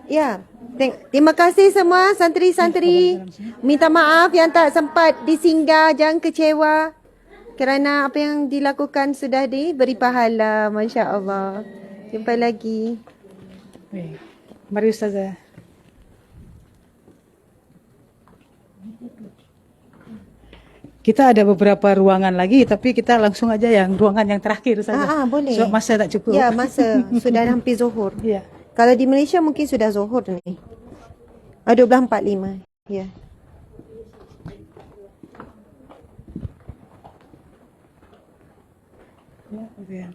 Ya. Terima kasih semua santri-santri. Minta maaf yang tak sempat disinggah, jangan kecewa. Kerana apa yang dilakukan sudah diberi pahala, masya-Allah. Jumpa lagi. Baik. Mari Ustazah. Kita ada beberapa ruangan lagi, tapi kita langsung aja yang ruangan yang terakhir saja. Boleh. Sebab masa tak cukup. Ya, masa sudah hampir zuhur. Ya. Kalau di Malaysia mungkin sudah zuhur ni. 12.45. Ya. Ya, okay.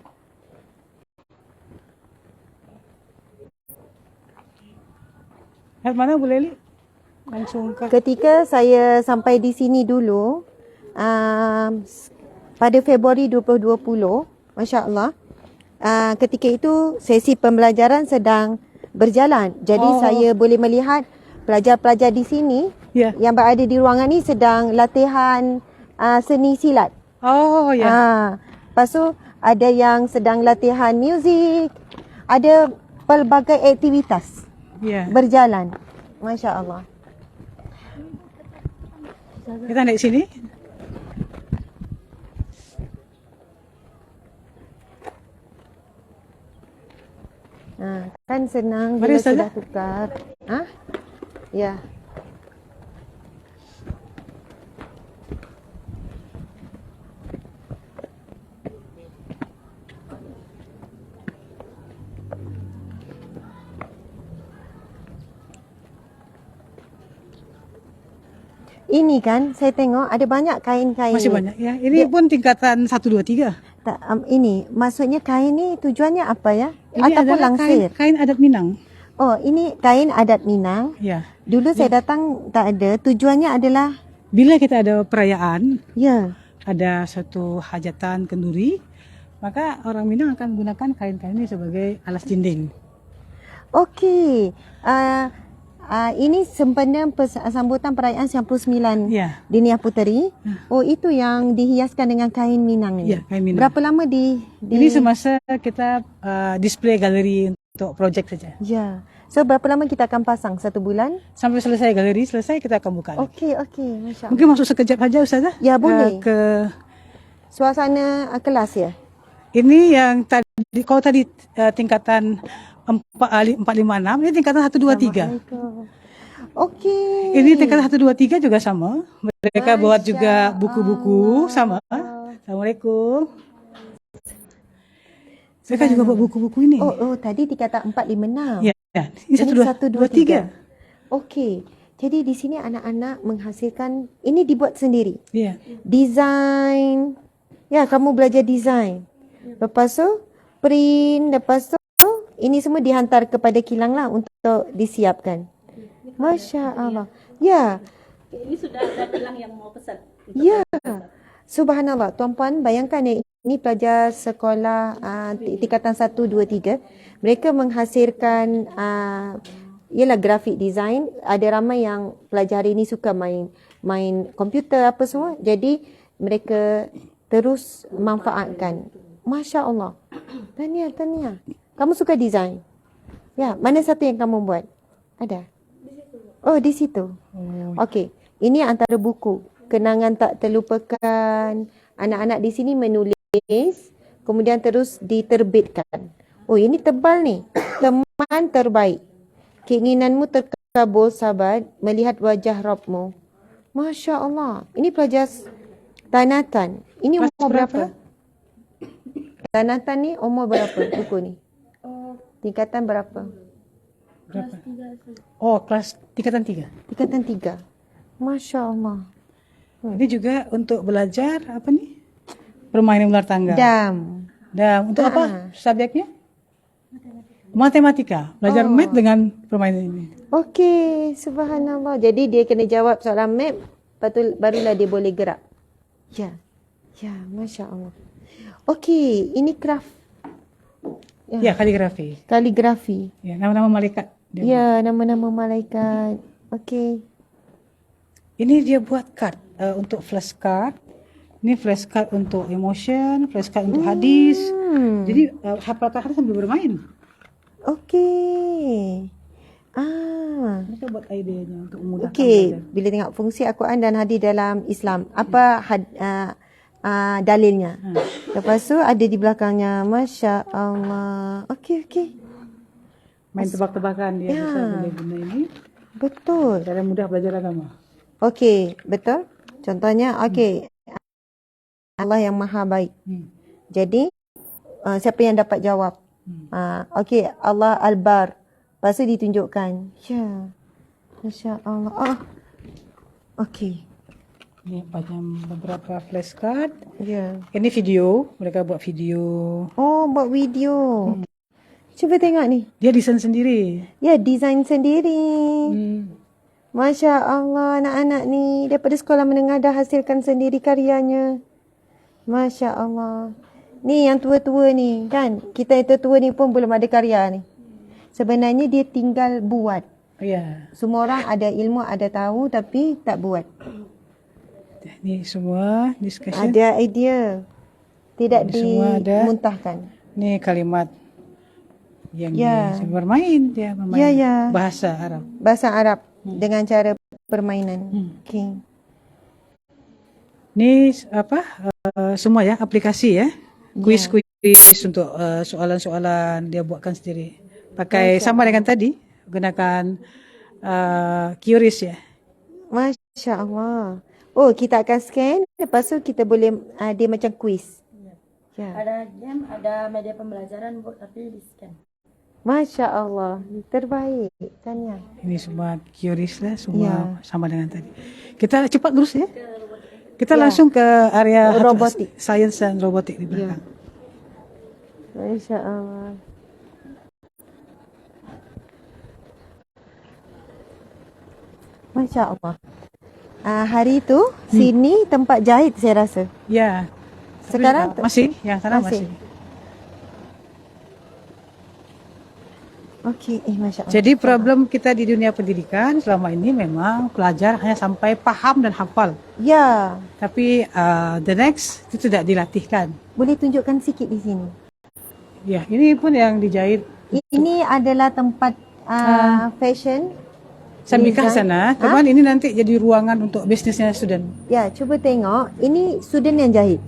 Mana boleh, Li? Langsung ke Ketika saya sampai di sini dulu, pada Februari 2020, Masya Allah, ketika itu sesi pembelajaran sedang berjalan. Jadi saya boleh melihat pelajar-pelajar di sini Ya. yang berada di ruangan ni sedang latihan seni silat. Oh, ya. Lepas tu ada yang sedang latihan muzik, ada pelbagai aktivitas Ya. berjalan. Masya Allah. Kita naik sini. Kan senang Mari, bila sudah Ustazah. tukar. Ya. Ini kan saya tengok ada banyak kain-kain. Masih ni. banyak ya. Ini pun tingkatan 1, 2, 3. Tak, ini maksudnya kain ni tujuannya apa ya? Ini Ataupun adalah langsir. kain adat Minang. Oh, ini kain adat Minang. Ya. Dulu saya datang tak ada. Tujuannya adalah Bila kita ada perayaan, ya. ada satu hajatan kenduri, maka orang Minang akan menggunakan kain-kain ini sebagai alas dinding. Okey. Ini sempena sambutan perayaan 99 Ya. Diniah Puteri. Oh, itu yang dihiaskan dengan kain Minang ni. Ya, kain Minang. Berapa lama di Ini semasa kita display galeri untuk projek saja. Ya. So berapa lama kita akan pasang? 1 bulan? Sampai selesai galeri, selesai kita akan buka. Okey, Masya Allah. Mungkin masuk sekejap saja Ustazah? Ya, boleh. Ke Suasana kelas ya? ini yang tadi, kalau tadi tingkatan 4, 5, 6, ini tingkatan 1, 2, 3. Okey. Ini tingkatan 1, 2, 3 juga sama. Mereka buat juga Masya buku-buku Allah. sama. Assalamualaikum. Mereka juga buat buku-buku ini. Oh, tadi tingkatan 4, 5, 6. Ya, ini 1, 2, 3. Okey. Jadi di sini anak-anak menghasilkan, ini dibuat sendiri. Ya. Design. Ya, kamu belajar design. Lepas tu print, lepas tu ini semua dihantar kepada kilang lah untuk disiapkan. Masya Allah. Ya. Ini sudah ada kilang yang mau pesan. Ya. Subhanallah. Tuan-puan bayangkan ya, ini pelajar sekolah tingkatan 1, 2, 3. Mereka menghasilkan ialah grafik design. Ada ramai yang pelajar hari ini suka main komputer apa semua. Jadi mereka terus manfaatkan. Masya Allah. Tahniah. Kamu suka design? Ya, mana satu yang kamu buat? Ada? Oh, di situ. Okey. Ini antara buku. Kenangan tak terlupakan. Anak-anak di sini menulis, kemudian terus diterbitkan. Oh, ini tebal ni. Teman terbaik. Keinginanmu terkabul sahabat, melihat wajah Rabbmu. Masya Allah. Ini pelajar Tanatan. Ini umur berapa? Tanatan ni umur berapa buku ni? Tingkatan berapa? Berapa? Oh, kelas tingkatan 3. Tingkatan 3. Masya Allah. Ini juga untuk belajar apa nih? Permainan ular tangga. Dam. Dan untuk apa subjeknya? Matematika. Belajar math dengan permainan ini. Okey, subhanallah. Jadi dia kena jawab soalan map, barulah dia boleh gerak. Ya. Masya Allah. Okey, ini craft. Ya, kaligrafi. Kaligrafi. Ya, nama-nama malaikat. Ya, nama-nama malaikat. Okey. Ini dia buat card untuk flashcard. Ini flashcard untuk emotion, flashcard untuk hadis. Jadi hafalkan hadis sambil bermain. Okey. Mereka buat idenya untuk memudahkan Okey, belajar. bila tengok fungsi Al-Quran dan hadis dalam Islam, apa dalilnya? Lepas tu ada di belakangnya. Masya Allah. Okey. Main tebak-tebakan dia bisa benda-benda ini. Betul. Cara mudah belajar agama. Okey, betul. Contohnya, Allah yang maha baik. Jadi, siapa yang dapat jawab? Okey, Allah Al-Bar. Lepas tu ditunjukkan. Ya. Masya Allah. Okey. Ini macam beberapa flashcard. Ya. Ini video. Mereka buat video. Oh, buat video. Cuba tengok ni. Dia desain sendiri. Ya, design sendiri. Masya Allah, anak-anak ni daripada sekolah menengah dah hasilkan sendiri karyanya. Masya Allah. Ni yang tua-tua ni kan. Kita yang tua-tua ni pun belum ada karya ni. Sebenarnya dia tinggal buat. Ya. Semua orang ada ilmu, ada tahu tapi tak buat. Ini semua discussion. Ada idea. Tidak Ini semua ada. dimuntahkan. Ini kalimat yang Ya. dia bermain. Dia bermain Ya. bahasa Arab. Bahasa Arab dengan cara permainan. Okey. Ini apa? Semua ya, aplikasi ya. Kuis-kuis untuk soalan-soalan dia buatkan sendiri. Pakai sama dengan tadi, gunakan QRIS ya. Masya Allah. Oh, kita akan scan. Lepas tu kita boleh, dia macam quiz. Ya. Ada game, ada media pembelajaran Bu, tapi di scan. Masya Allah. Terbaik. Tanya. Ini semua QRIS lah, semua Ya. sama dengan tadi. Kita cepat terus ya. Kita langsung ke area Robotik. Sains dan robotik di belakang. Masya Allah. Masya Allah. Hari tu, sini tempat jahit saya rasa. Ya. Sekarang masih, yang sana masih. masih. Okey, Masya Allah. Jadi problem kita di dunia pendidikan selama ini memang pelajar hanya sampai paham dan hafal. Ya. Tapi the next itu tidak dilatihkan. Boleh tunjukkan sikit di sini. Ya, ini pun yang dijahit. Ini adalah tempat fashion. Sambil ke design. sana, cuman ini nanti jadi ruangan untuk bisnisnya student. Ya, cuba tengok. Ini student yang jahit.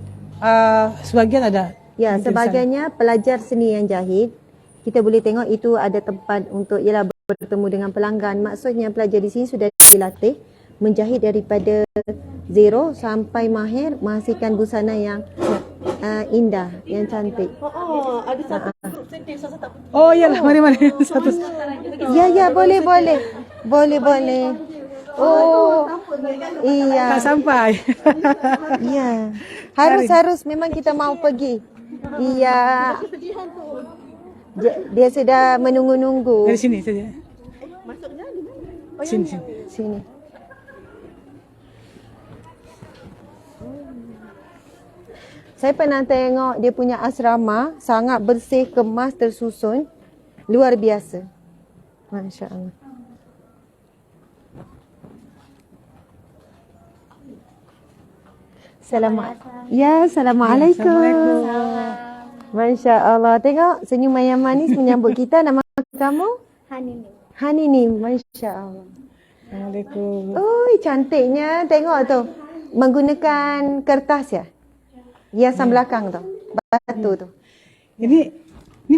Sebagian ada. Ya, Mungkin sebagainya pelajar seni yang jahit. Kita boleh tengok itu ada tempat untuk ialah bertemu dengan pelanggan. Maksudnya pelajar di sini sudah dilatih menjahit daripada zero sampai mahir, menghasilkan busana yang indah, yang cantik. Ada satu sedih, saya tak Oh iyalah, mari satu. Ya, boleh. Oh, iya. Tak sampai. Ya. Harus memang kita mau pergi. Iya. Dia sudah menunggu-nunggu. Dari sini saja. Sini. Sini. Saya pernah tengok dia punya asrama, sangat bersih, kemas, tersusun. Luar biasa. Masya Allah. Assalamualaikum. Masya Allah. Tengok senyuman yang manis menyambut kita. Nama kamu? Hanini. Masya Allah. Assalamualaikum. Oi, cantiknya. Tengok tu. Menggunakan kertas ya? Hiasan belakang tu. Batu tu. Ini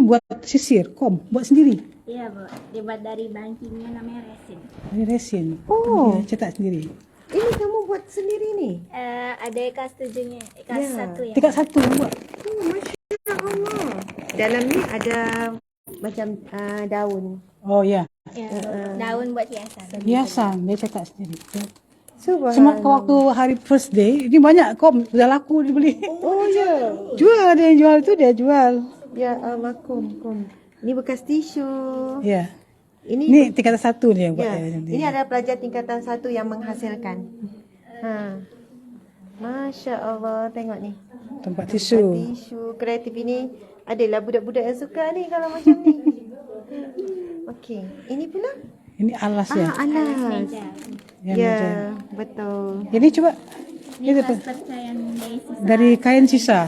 buat sisir, buat sendiri. Iya, Bu. Dibuat dari bahan kimia namanya resin. Ini resin. Oh. Dia cetak sendiri. Ini kamu buat sendiri ni? Ada ikas tujuhnya, ikas Ya. satu ya. Tingkat satu yang buat. Masya Allah. Dalam ni ada macam daun. Oh ya. Ya, daun buat hiasan. Hiasan, dia cetak sendiri. Subhanallah. Semak waktu hari first day, ini banyak udah laku dibeli. Oh ya. Jual, ada yang jual tu dia jual. Ya Allah, kum. Ini bekas tisu. Ya. Ini Ini tingkatan satu dia yang buat. ya. Ini adalah pelajar tingkatan 1 yang menghasilkan. Masya Allah, tengok ni. Tempat tisu. Tisu kreatif ini adalah budak-budak yang suka ni kalau macam ni. Okey, ini pula? Ini alas ya. Alas. Yang Ya, meja. betul. Ini coba. Ini Plaster yang dari sisa. dari kain sisa.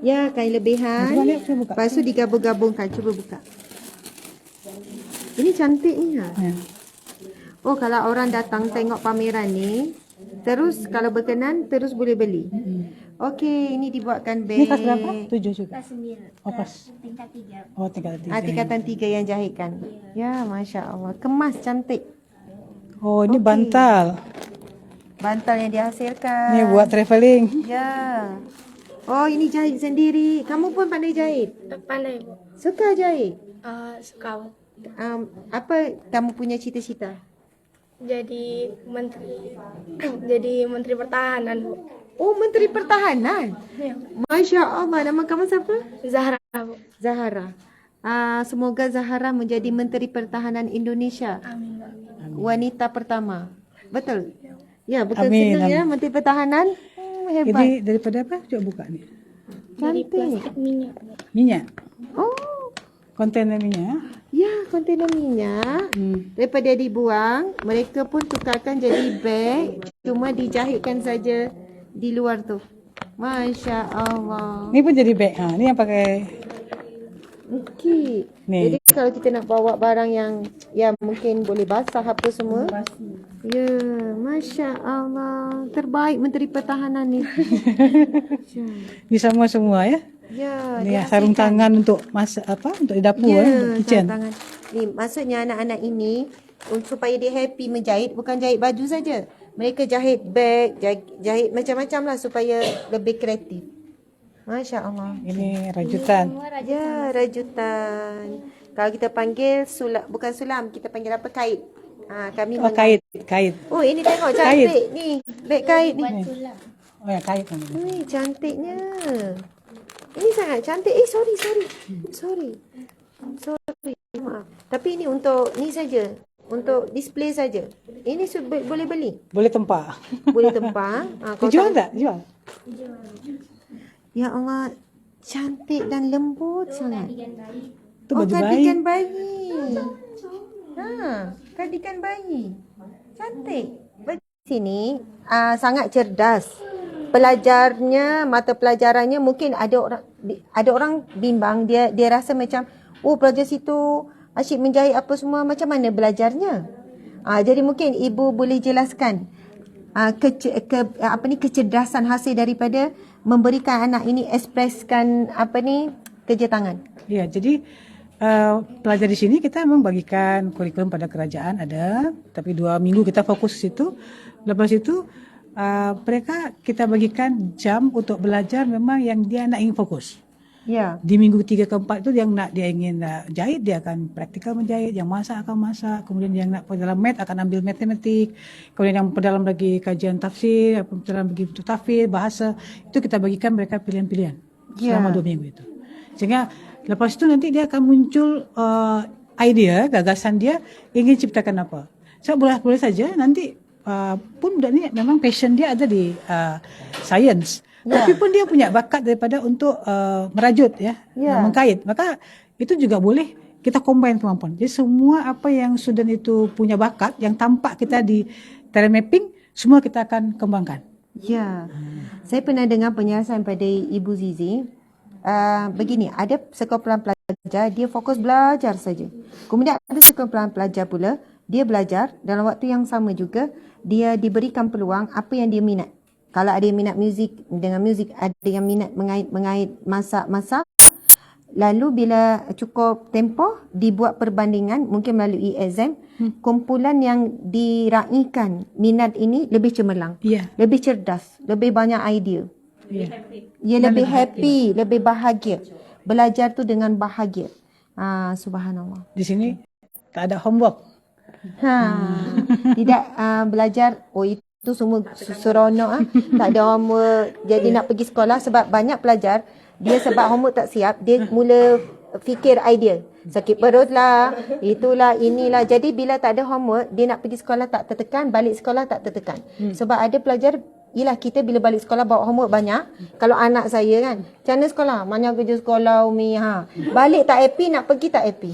Ya, kain lebihan. Cuba lihat, saya buka. Lepas tu digabung-gabungkan. Cuba buka. Ini cantik ni. Ya. Oh, kalau orang datang tengok pameran ni, terus kalau berkenan, terus boleh beli. Okey, ini dibuatkan beg. Ini kelas berapa? 7 juga. Kelas 9. Oh, kelas. Tingkat 3. Oh, tingkat 3. Tingkatan 3 yang jahitkan. Ya, Masya Allah. Kemas, cantik. Oh, ini bantal. Bantal yang dihasilkan. Ini buat travelling. Ya. Oh, ini jahit sendiri. Kamu pun pandai jahit? pandai, Bu. Suka jahit? Suka, Bu. Apa kamu punya cita-cita? Jadi menteri jadi menteri pertahanan, Bu. Oh, Menteri Pertahanan. Ya. Masya Allah. Nama kamu siapa? Zahra, Bu. Zahara. Semoga Zahara menjadi Menteri Pertahanan Indonesia. Amin, Bu. Wanita pertama. Betul? Ya, bukan Amin, senang ya amin. Menteri Pertahanan. Hebat. Ini daripada apa? Coba buka ni. Dari Cantik. plastik minyak, Bu. Minyak. Oh, Kontainer minyak. ya, kontainer minyak. Daripada dibuang, mereka pun tukarkan jadi beg. Cuma dijahitkan saja di luar tu. Masya Allah. Ni pun jadi beg. Ni yang pakai. Okey. Ni. Jadi kalau kita nak bawa barang yang mungkin boleh basah apa semua. Ya, Masya Allah. Terbaik Menteri Pertahanan ni. Ni semua ya. Ya, Ni dia sarung hasilkan. tangan untuk masak apa? Untuk di dapur Ya, untuk kitchen. sarung tangan. Ni, maksudnya anak-anak ini supaya dia happy menjahit, bukan jahit baju saja. Mereka jahit beg, jahit macam-macam lah supaya lebih kreatif. Masya Allah. Ini rajutan. Ya, rajutan. Kalau kita panggil bukan sulam, kita panggil apa? Kait. Kami Oh, kait. Oh, ini tengok cantik ni. Beg kait ni. Oh, ya kait. Ui, cantiknya. Ini sangat cantik. Sorry. Maaf. Tapi ini untuk ni saja. Untuk display saja. Ini boleh beli. Boleh tempah. Boleh tempah. Dijual tak? Jual. Ya Allah, cantik dan lembut sangat. Tu baju kardigan bayi. Kardigan bayi. Cantik. Sini sangat cerdas. Pelajarnya, mata pelajarannya mungkin ada orang bimbang, dia rasa macam pelajar situ asyik menjahit apa semua, macam mana belajarnya. Jadi mungkin ibu boleh jelaskan kecerdasan hasil daripada memberikan anak ini ekspreskan kerja tangan. Ya, jadi Pelajar di sini kita memang bagikan kurikulum pada kerajaan ada, tapi 2 minggu kita fokus ke situ. Lepas itu mereka kita bagikan jam untuk belajar memang yang dia nak ingin fokus. Ya. Di minggu 3 ke 4 itu yang nak dia ingin jahit, dia akan praktikal menjahit, yang masak akan masak, kemudian yang nak dalam math akan ambil matematik, kemudian yang dalam lagi kajian tafsir, dalam lagi tafsir, bahasa, itu kita bagikan mereka pilihan-pilihan selama 2 minggu itu. Sehingga lepas itu nanti dia akan muncul idea, gagasan dia ingin ciptakan apa. So boleh saja nanti pun budak ni memang passion dia ada di science. Tapi pun dia punya bakat daripada untuk merajut mengkait. Maka itu juga boleh kita combine kemampuan. Jadi semua apa yang student itu punya bakat yang tampak kita di talent mapping semua kita akan kembangkan. Ya. Saya pernah dengar penjelasan pada Ibu Zizi. Begini, ada sekumpulan pelajar dia fokus belajar saja. Kemudian ada sekumpulan pelajar pula dia belajar dalam waktu yang sama juga dia diberikan peluang apa yang dia minat. Kalau ada yang minat muzik, dengan muzik, ada yang minat mengait masak. Lalu bila cukup tempoh, dibuat perbandingan, mungkin melalui exam, kumpulan yang diraihkan minat ini lebih cemerlang, lebih cerdas, lebih banyak idea. Ia lebih happy, lebih bahagia. Belajar tu dengan bahagia. Subhanallah. Di sini tak ada homework. Tidak belajar, itu semua seronok tak ada homework, jadi nak pergi sekolah. Sebab banyak pelajar dia sebab homework tak siap, dia mula fikir idea, sakit perut lah, itulah, inilah. Jadi bila tak ada homework, dia nak pergi sekolah tak tertekan, balik sekolah tak tertekan. Sebab ada pelajar, yelah kita bila balik sekolah bawa homework banyak. Kalau anak saya kan, macam mana sekolah, banyak kerja sekolah Umi, balik tak happy, nak pergi tak happy.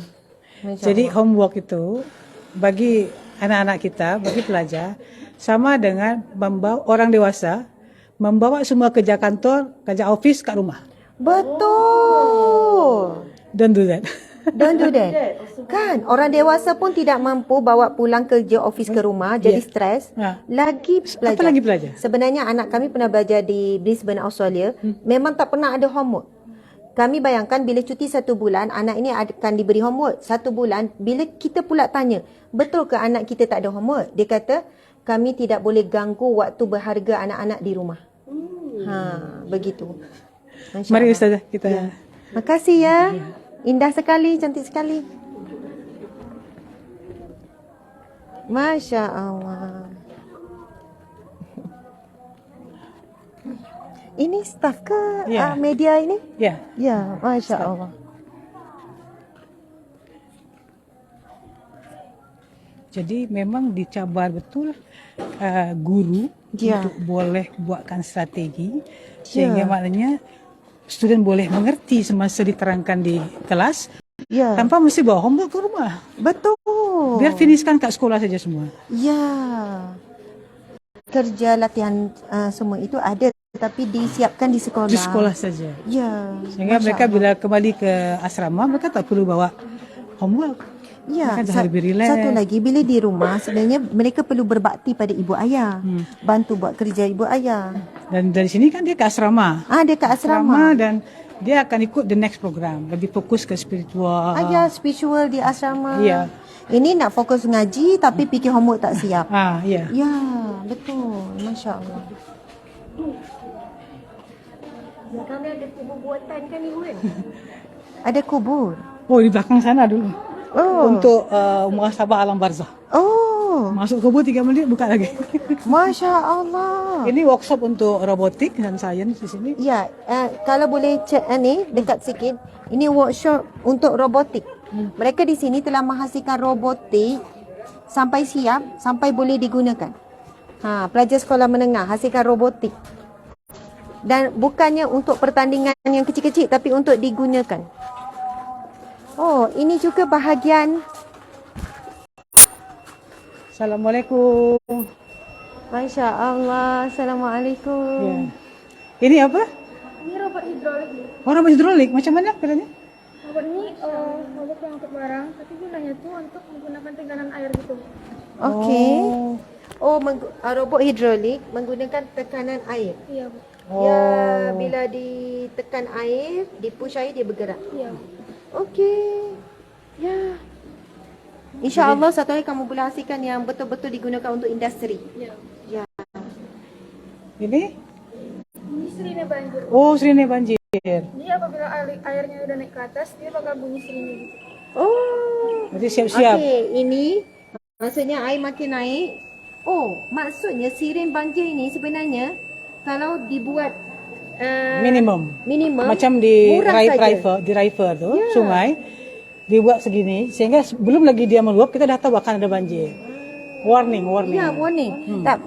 Jadi homework itu bagi anak-anak kita, bagi pelajar, sama dengan membawa orang dewasa membawa semua kerja kantor, kerja office kat rumah. Betul. Don't do that. Don't do that. Kan orang dewasa pun tidak mampu bawa pulang kerja office ke rumah, jadi stres. Lagi pelajar. Apa lagi pelajar? Sebenarnya anak kami pernah belajar di Brisbane, Australia. Memang tak pernah ada homework. Kami bayangkan bila cuti 1 bulan, anak ini akan diberi homework 1 bulan. Bila kita pula tanya, betul ke anak kita tak ada homework? Dia kata, kami tidak boleh ganggu waktu berharga anak-anak di rumah. Begitu. Mari Ustazah kita. Ya. Makasih ya. Indah sekali, cantik sekali. Masya Allah. Ini staff ke media ini? Ya. Ya, Masya Allah. Jadi memang dicabar betul guru untuk boleh buatkan strategi sehingga maknanya student boleh mengerti semasa diterangkan di kelas tanpa mesti bawa homework ke rumah. Betul. Biar finishkan kat sekolah saja semua. Ya. Kerja latihan semua itu ada tapi disiapkan di sekolah. Di sekolah saja. Ya. Sehingga mereka bila kembali ke asrama mereka tak perlu bawa homework. Ya, lebih relax. Satu lagi bila di rumah sebenarnya mereka perlu berbakti pada ibu ayah, bantu buat kerja ibu ayah. Dan dari sini kan dia ke asrama. Dia ke asrama. Dan dia akan ikut the next program, lebih fokus ke spiritual. Ya, spiritual di asrama. Ya. Ini nak fokus ngaji tapi fikir homework tak siap. Ya. Ya, betul. Masya Allah. Kami ada kubur buatan kan Ibu kan? Ada kubur. Oh, di belakang sana dulu. Untuk muhasabah alam barzah. Masuk kubur 3 menit buka lagi. Masya Allah. Ini workshop untuk robotik dan sains di sini. Ya, kalau boleh cek ni dekat sikit. Ini workshop untuk robotik. Mereka di sini telah menghasilkan robotik sampai siap, sampai boleh digunakan. Pelajar sekolah menengah hasilkan robotik. Dan bukannya untuk pertandingan yang kecil-kecil tapi untuk digunakan. Ini juga bahagian. Assalamualaikum. Masya Allah. Assalamualaikum. Ya. Ini apa? Ini robot hidrolik. Robot hidrolik. Macam mana caranya? Robot ini robot pengangkut barang, tapi gunanya tuh untuk menggunakan tekanan air gitu. Okey. Robot hidrolik menggunakan tekanan air. Iya, Bu. Ya, bila ditekan air, dipush air dia bergerak. Iya. Okey. Ya. InsyaAllah satu hari kamu boleh hasilkan yang betul-betul digunakan untuk industri. Ya. Ini? Ini sirine banjir. Oh, sirine banjir. Jadi apabila airnya udah naik ke atas, dia bakal bunyi sirine gitu. Oh. Berarti siap-siap. Okey, ini maksudnya air makin naik. Oh, maksudnya siren banjir ini sebenarnya kalau dibuat Minimum. Macam di murah saja. river tu, sungai. Dibuat segini sehingga belum lagi dia meluap kita dah tahu akan ada banjir. Warning. Ya, warning. Tak,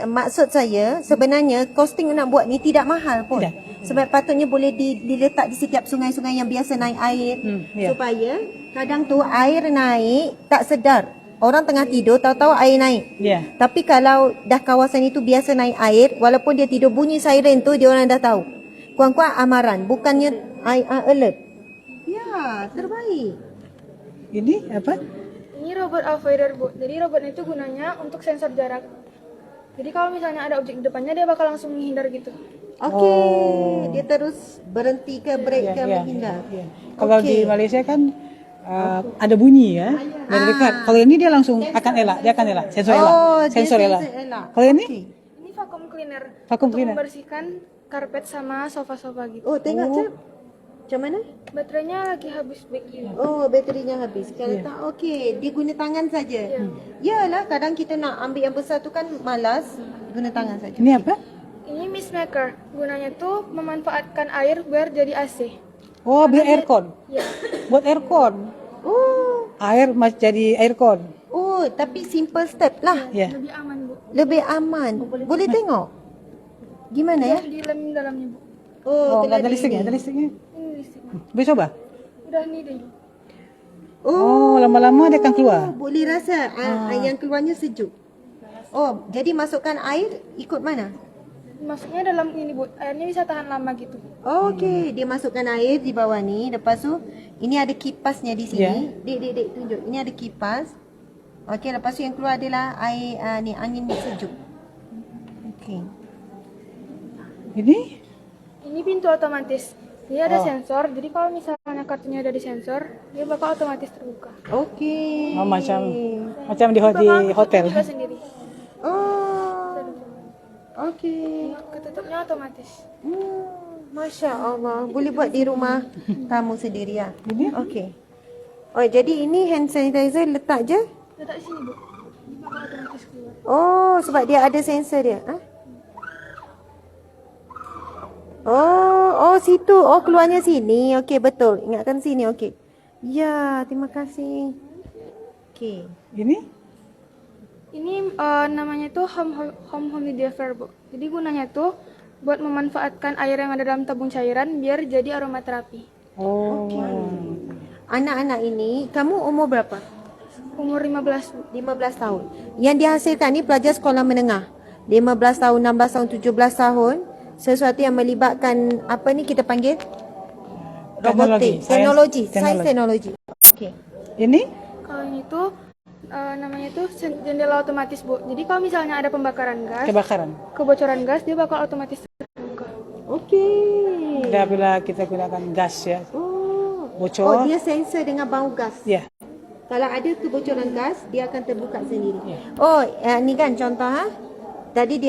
maksud saya sebenarnya costing nak buat ni tidak mahal pun. Tidak. Sebab patutnya boleh diletak di setiap sungai-sungai yang biasa naik air ya. supaya kadang tu air naik tak sedar. Orang tengah tidur tahu-tahu air naik. Ya. Tapi kalau dah kawasan itu biasa naik air, walaupun dia tidur bunyi siren tu dia orang dah tahu. Kuang-kuang amaran, bukannya alert. Ya, terbaik. Ini apa? Ini robot avoider, Bu. Jadi robot itu gunanya untuk sensor jarak. Jadi kalau misalnya ada objek di depannya, dia bakal langsung menghindar gitu. Okey, dia terus berhenti ke break ke menghindar. Ya. Kalau di Malaysia kan ada bunyi ya dari dekat. Kalau ini dia langsung akan elak, dia akan elak. Sensor elak. Sensor elak. Kalau ini? Ini vacuum cleaner. Vacuum untuk cleaner. membersihkan karpet sama sofa-sofa gitu. Oh, tengok Cep. Macam mana? Baterainya lagi habis baterai. Oh, baterinya habis. Kalau tak okey, dia guna tangan saja. Yalah, kadang kita nak ambil yang besar tu kan malas, guna tangan saja. Ini apa? Ini mist maker. Gunanya tuh memanfaatkan air biar jadi AC. Oh, biar aircon. Ya. Buat aircon. Oh, Air jadi aircon. oh, tapi simple step lah. Ya. Lebih aman, Bu. Lebih aman. Boleh tengok? Gimana ya? Di lem dalamnya, Bu. Oh, Ada tengah listriknya, ini. ada listriknya. Ini listrik. Boleh coba? Udah nih deh. Oh, lama-lama dia akan keluar. Boleh rasa yang keluarnya sejuk. Oh, jadi masukkan air ikut mana? Masuknya dalam ini, Bu. Airnya bisa tahan lama gitu. Okey, dia masukkan air di bawah ni. Lepas tu, ini ada kipasnya di sini. Dek, tunjuk. Ini ada kipas. Okey, lepas tu yang keluar adalah air ni angin sejuk. Okey. Ini? Ini pintu otomatis. Dia ada sensor. Jadi kalau misalnya kartunya ada di sensor, dia bakal otomatis terbuka. Okey. Oh, macam di hotel. Juga sendiri. Oh. Okey. Ketutupnya otomatis. Masya Allah. Boleh buat di rumah kamu sendiri ya. Okey. Oh, jadi ini hand sanitizer letak je? Letak di sini, Bu. Dia bakal otomatis keluar. Oh, sebab dia ada sensor dia. Oh, situ. Oh, keluarnya sini. Okey, betul. Ingatkan sini. Okey. Ya, terima kasih. Okey. Ini? Ini namanya tuh home humidifier, Bu. Jadi gunanya tuh buat memanfaatkan air yang ada dalam tabung cairan biar jadi aromaterapi. Oh. Anak-anak ini, kamu umur berapa? Umur 15, Bu. 15 tahun. Yang dihasilkan ni pelajar sekolah menengah. 15 tahun, 16 tahun, 17 tahun. Sesuatu yang melibatkan apa ni kita panggil? Robotik. Teknologi. Sains teknologi. Okey. Ini? Kalau ini tuh namanya tuh jendela otomatis, Bu. Jadi kalau misalnya ada pembakaran gas, Kebakaran. kebocoran gas, dia bakal otomatis terbuka. Okey. Ada bila kita gunakan gas ya. Oh, Bocor. dia sensor dengan bau gas. Ya. Kalau ada kebocoran gas, dia akan terbuka sendiri. Oh, ni kan contoh Tadi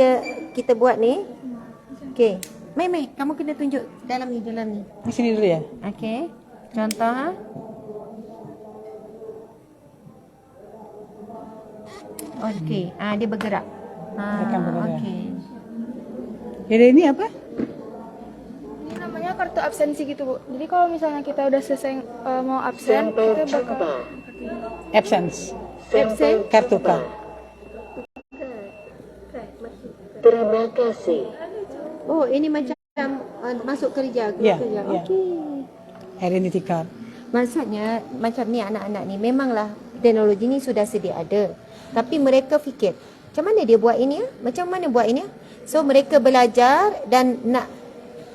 kita buat ni. Okey. Mai, kamu kena tunjuk dalam ni. Di sini dulu ya. Okey. Contoh Okey. Dia bergerak. Dia akan bergerak. Okey. Jadi ini apa? Ini namanya kartu absensi gitu, Bu. Jadi kalau misalnya kita udah selesai mau absen, kita bakal Absence. Absen. Kartu K. Oh, ini macam masuk kerja. Ya, kerja. ya. Okey. Identity card. Maksudnya macam ni anak-anak ni memanglah teknologi ni sudah sedia ada. Tapi mereka fikir, macam mana dia buat ini ya? Macam mana buat ini ya? So mereka belajar dan nak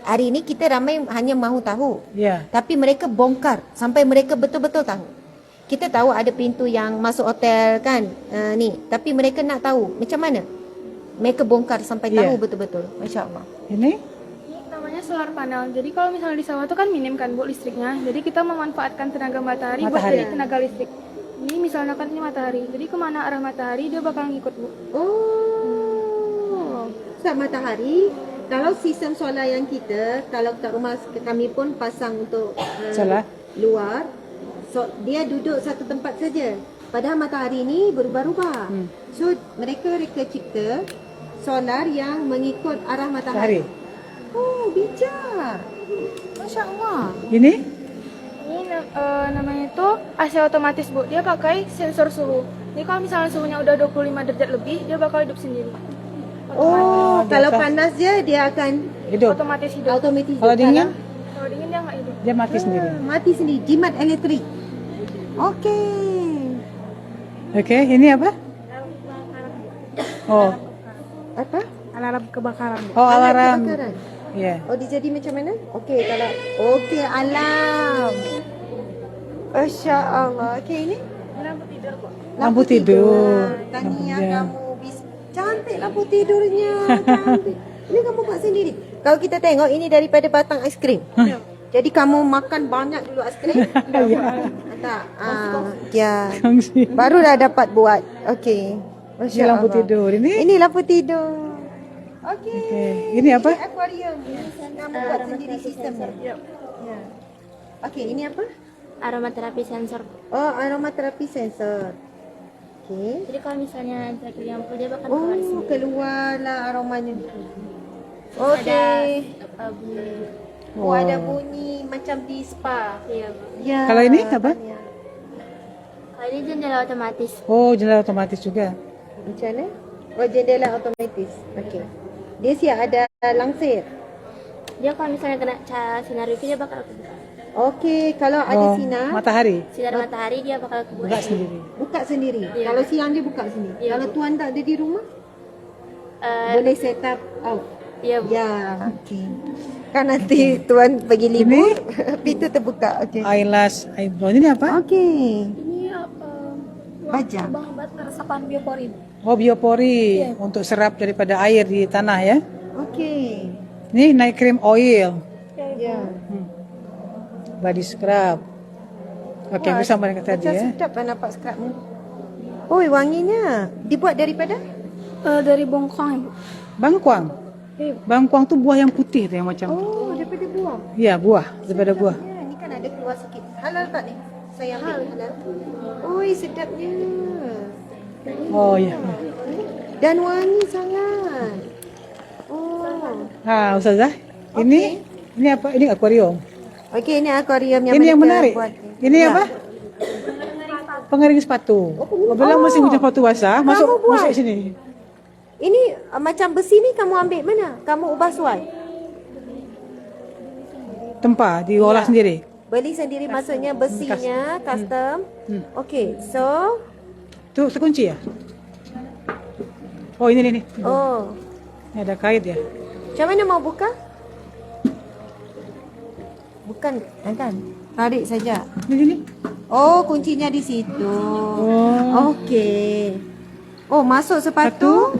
hari ni kita ramai hanya mahu tahu. Ya. Tapi mereka bongkar sampai mereka betul-betul tahu. Kita tahu ada pintu yang masuk hotel kan ni. Tapi mereka nak tahu macam mana. Mereka bongkar sampai tahu betul-betul. Masya Allah. Ini? ini namanya solar panel. Jadi kalau misalnya di sawah tuh kan minim kan Bu listriknya. Jadi kita memanfaatkan tenaga matahari buat Matahari. jadi tenaga listrik. Ini misalnya kan ini matahari. Jadi kemana arah matahari dia bakal ngikut Bu. Oh, Ustaz matahari. Kalau sistem solar yang kita, kalau kat rumah kami pun pasang untuk Solar. luar, dia duduk satu tempat saja. Padahal matahari ni berubah-ubah. So mereka cipta solar yang mengikut arah matahari. Oh, bijak. Masya Allah. Ini? Ini namanya itu AC otomatis Bu. Dia pakai sensor suhu. Jadi kalau misalnya suhunya udah 25 derajat lebih, dia bakal hidup sendiri. Oh, di kalau atas. panas dia akan Hidup. Otomatis hidup. otomatis. Kalau dingin, Kalau dingin dia nggak hidup. dia mati sendiri. Mati sendiri. Jimat elektrik. Okey. Oke, ini apa? Oh, Apa? Alarm kebakaran. oh alarm. Kebakaran. Ya. Oh, dia jadi macam mana? Okey, kalau okey alam. Masya Allah. Okey, ini Lampu tidur. Tahniah Ya. kamu cantik lampu tidurnya. Cantik. Ini kamu buat sendiri. Kalau kita tengok ini daripada batang aiskrim. Jadi kamu makan banyak dulu aiskrim? Tak. Ya. Kongsi. Baru dah dapat buat. Okey. Ini Masya lampu Allah. tidur. Ini lampu tidur. Okey. Oke. Ini apa? Ini akuarium. Kamu buat sendiri sistemnya. Ya. Okey, ini apa? Aromaterapi sensor. Oh, aromaterapi sensor. Okey. Jadi kalau misalnya lagi lampu dia bakal keluar Oh, sendiri. keluarlah aromanya. Okey. Bunyi. Oh, ada bunyi macam di spa. Iya, Bu. Ya. Kalau ini apa? Tahniah. Kalau ini jendela otomatis. Oh, jendela otomatis juga. Macam mana? Oh, jendela otomatis. Okey. Dia siap ada langsir. Dia kalau misalnya kena cahaya sinar UV dia bakal kebuka. Okey, kalau ada Oh, sinar, Sinar matahari. matahari dia bakal kebuka. Buka sendiri. buka sendiri. Iya. Kalau siang dia buka sendiri. Iya, Kalau Bu. tuan tak ada di rumah, Eh, boleh set up out. Iya, Bu. Ya, okey. Kan nanti tuan pergi libur, pintu terbuka. Okey. Eyelash, eyebrow. Ini apa? Okey. Ini Baja. obat resapan biopori. Oh, biopori untuk serap daripada air di tanah ya. Okey. Ini night cream oil, Ya. body scrub. Oke, Wah, bersama dengan tadi macam ya. sedap lah nampak scrubnya. Oh, wanginya. Dibuat daripada? Dari bongkong Ibu. Bangkuang. Bangkuang tuh buah yang putih tuh yang macam. Oh, daripada buah. Iya, buah, daripada buah. Ya, ni kan ada keluar sikit. Halal tak ni? Saya ambil halal. Oi, sedapnya. Oh ya. Dan wangi sangat. Oh. Nah, Ustazah, ini apa? Ini akuarium. Okey, ini akuarium yang Ini yang mereka menarik. buat. Ini Ya. apa? Pengering sepatu. Apabila musim hujan sepatu basah, masuk sini. Ini macam besi ni kamu ambil mana? Kamu ubah suai? Tempah diolah sendiri. Beli sendiri maksudnya besinya custom. Okey, so Tuh terkunci ya? Oh, ini. oh, Ini ada kait ya. macam mana mau buka? Bukan, kan? Tarik saja. Ini. Oh, kuncinya di situ. Oh. Okey. Oh, masuk sepatu.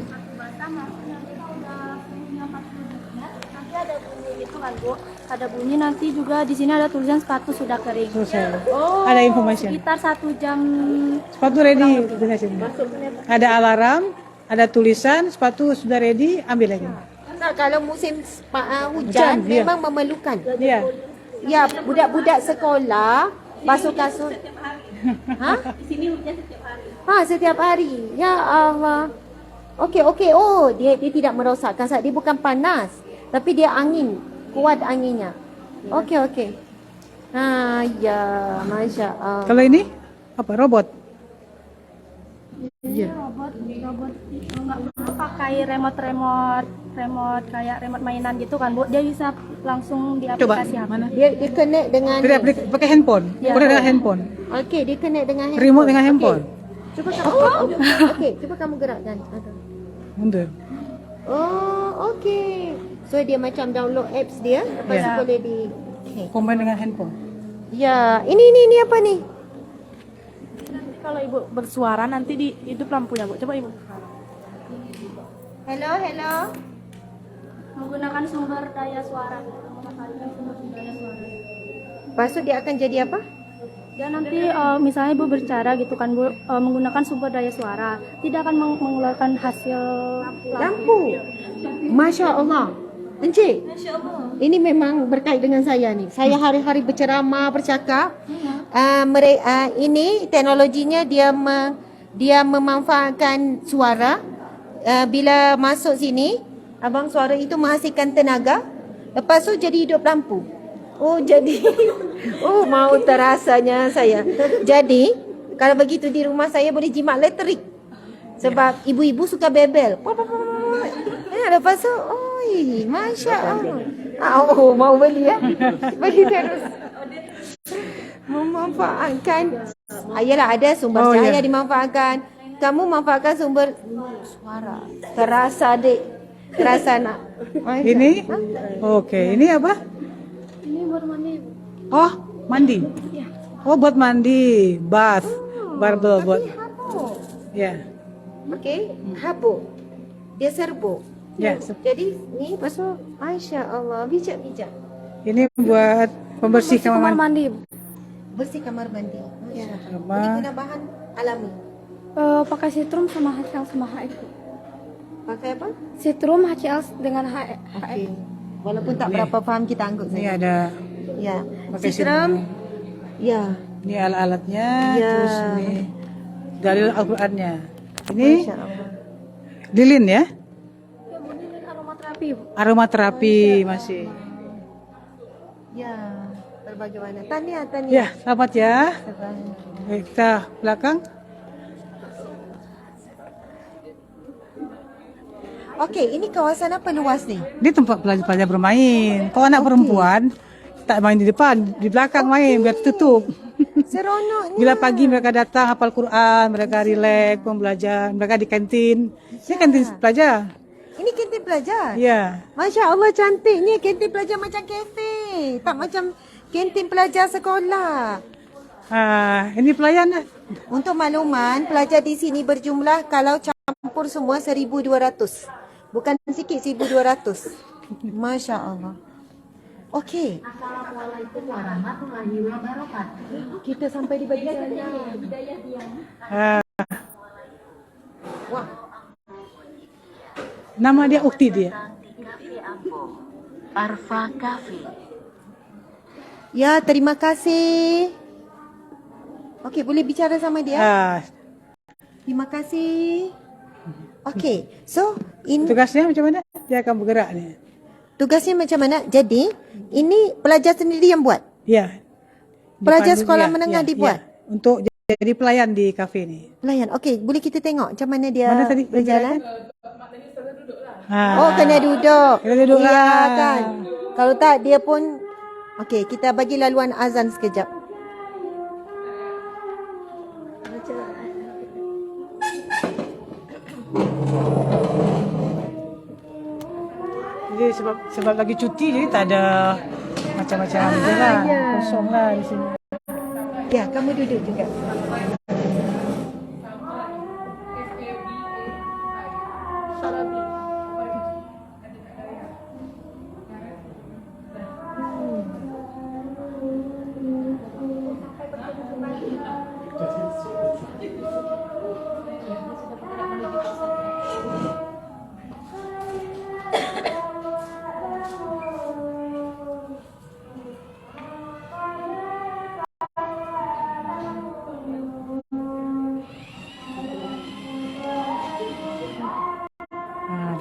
Nanti ada bunyi itu kan, Bu. Ada bunyi nanti juga di sini ada tulisan sepatu sudah kering. Selesai. Oh, Ada informasi. Sekitar 1 jam. Sepatu ready di sini. Ada alarm, ada tulisan sepatu sudah ready, ambil lagi. nah, kalau musim hujan Hujan, ya. memang memerlukan. Iya. Ya, budak-budak sekolah basuh kasut. Ha? Di sini hujan setiap hari. Ha, setiap hari. Ya Allah. Okey. Oh, dia tidak merosakkan sebab dia bukan panas, tapi dia angin, kuat anginnya. Okey. Ha, ya, Masya Allah. Kalau ini apa? Robot. Robot nggak perlu pakai remote kayak remote mainan gitu kan, Bu. Dia bisa langsung di Coba aplikasi HP. mana? Dia connect dengan Tidak pakai handphone. Ya. Boleh dengan handphone. Okey, dia connect dengan handphone. Remote dengan handphone. Cuba kamu Okey, cuba kamu gerakkan. Mundur. Oh, okey. So dia macam download apps dia, lepas tu Ya. boleh di Combine dengan handphone. Ya, ini apa ni? Kalau Ibu bersuara nanti hidup lampunya, Bu. Coba Ibu. Hello. Menggunakan sumber daya suara. Lepas tu dia akan jadi apa? Dan nanti misalnya Ibu berbicara gitu kan Bu, menggunakan sumber daya suara, tidak akan mengeluarkan hasil Lampu. Masya Allah. Encik, ini memang berkait dengan saya nih. Saya hari-hari berceramah, bercakap. Ini teknologinya dia memanfaatkan suara. Bila masuk sini, abang suara itu menghasilkan tenaga. Lepas tu jadi hidup lampu. Oh jadi, oh mau terasanya saya. Jadi kalau begitu di rumah saya boleh jimat elektrik. Sebab ibu-ibu suka bebel. Lepas tu, oi, Masya Allah. Oh, mau beli ya? Beli terus. Memanfaatkan. Ayalah ada sumber cahaya dimanfaatkan. Kamu manfaatkan sumber suara. Terasa dek. Terasa nak. Ini? Oke, ini apa? ini buat mandi. Oh, mandi. Oh, buat mandi, bath, barbel buat. Ya, Okey, habuk. Dia serbuk. ya. Jadi ni pasal Masya Allah, bijak-bijak. Ini buat pembersih kamar mandi. Mandi. Bersih kamar mandi. Ya. Ini Sama guna bahan alami. Pakai Citrum sama HCl sama HF. Pakai apa? Citrum HCl dengan HF. Okey. Walaupun tak berapa faham kita anggap ini saja. ada, Ya. pakai Sitram. Ya. ini alat-alatnya, Ya. terus ini dalil Al-Qur'annya. Ini Masya Allah. lilin ya, Aromaterapi. aromaterapi masih. Ya. Bagaimana? Tahniah, tahniah. Ya, selamat ya. Baik, kita belakang. Okey, ini kawasan apa luas ni? Ini tempat pelajar-pelajar bermain. Kalau anak perempuan tak main di depan, di belakang main biar tutup. Seronoknya. Bila pagi mereka datang hafal Quran, mereka rileks, belajar, mereka di kantin. Ini kantin pelajar. Ini kantin pelajar. Ya. Masya Allah cantiknya kantin pelajar macam kafe. Tak macam kantin pelajar sekolah. Ini pelayan. Untuk makluman, pelajar di sini berjumlah kalau campur semua 1,200. Bukan sikit 1,200. Masya Allah. Okey. Assalamualaikum warahmatullahi wabarakatuh. Kita sampai di bagian Ah, Wah. nama dia Ukti dia. Arfa Cafe. Ya, terima kasih. Okey, boleh bicara sama dia? Terima kasih. Okey, so Tugasnya macam mana? Dia akan bergerak ni. tugasnya macam mana? Jadi, ini pelajar sendiri yang buat? Ya. Pelajar Dipandu- sekolah ya, menengah ya, dibuat? ya. Untuk jadi pelayan di kafe ni. Pelayan. Okey, boleh kita tengok macam mana dia Mana tadi berjalan? Ha. Oh, kena duduk. Kena duduk Ya, lah. kan. Kalau tak, dia pun... Okey, kita bagi laluan azan sekejap. Jadi sebab lagi cuti jadi tak ada macam-macam je lah. ya. Kosong lah di sini. Ya, kamu duduk juga.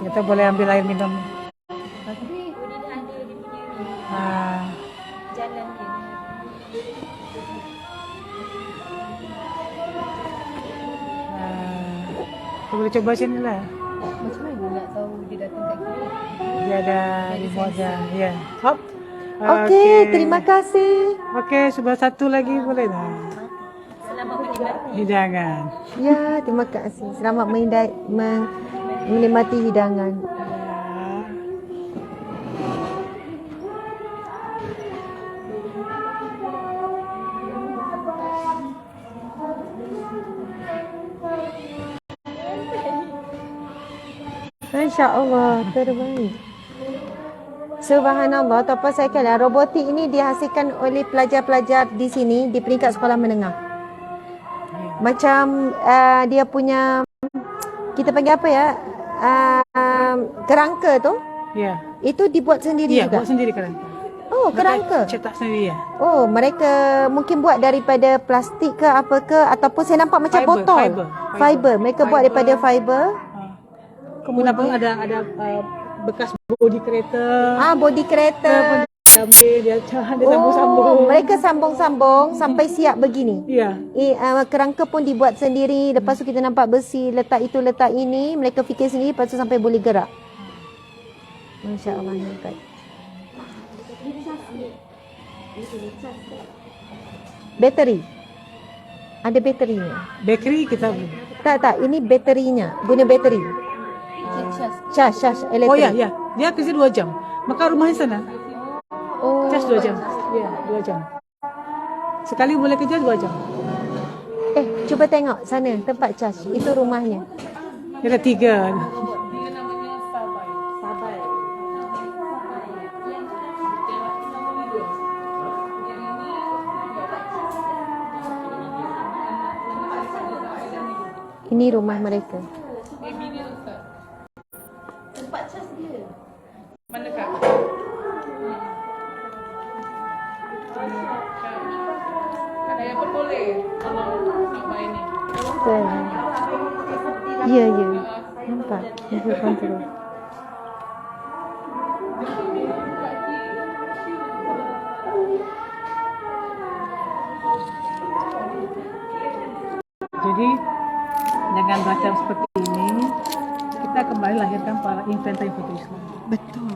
Kita boleh ambil air minum. Kita boleh coba sini lah. Macam mana nak tahu dia datang kat kita? Dia ada remote dah. Ya. Hop. Okey, terima kasih. Okey, sebelah satu lagi boleh tak? Hidangan. Ya, terima kasih. Selamat menikmati hidangan. Masya Allah, terbaik. Subhanallah, Tuan-puan saya kira robotik ini dihasilkan oleh pelajar-pelajar di sini di peringkat sekolah menengah. Macam dia punya, kita panggil apa ya, kerangka tu, Ya. itu dibuat sendiri Iya, juga. buat sendiri kerangka. Oh, kerangka. Cetak sendiri ya. Oh, mereka mungkin buat daripada plastik ke apa ke, ataupun saya nampak macam Fiber, botol. fiber. Mereka buat daripada fiber. Kemudian ada bekas bodi kereta. Bodi kereta. Dia sambung-sambung. Oh, mereka sambung-sambung sampai siap begini. Iya. Kerangka pun dibuat sendiri. Lepas tu kita nampak besi, letak itu, letak ini. Mereka fikir sendiri, lepas tu sampai boleh gerak. Masya Allah, hebat. Bateri. Ada baterinya. Bakery kita beli. Tak, ini baterinya. Guna bateri. Charge elektrik. Oh ya. Dia kerja 2 jam. Maka rumahnya sana. Oh. Cas 2 jam. Ya, 2 jam. Sekali boleh kerja 2 jam. Cuba tengok sana tempat charge. Itu rumahnya. Dia ada 3. Ini rumah mereka. Betul. Ya. Nampak. Mobil kontrol. Jadi dengan macam seperti ini kita kembali lahirkan para inventor-inventor Islam. Betul.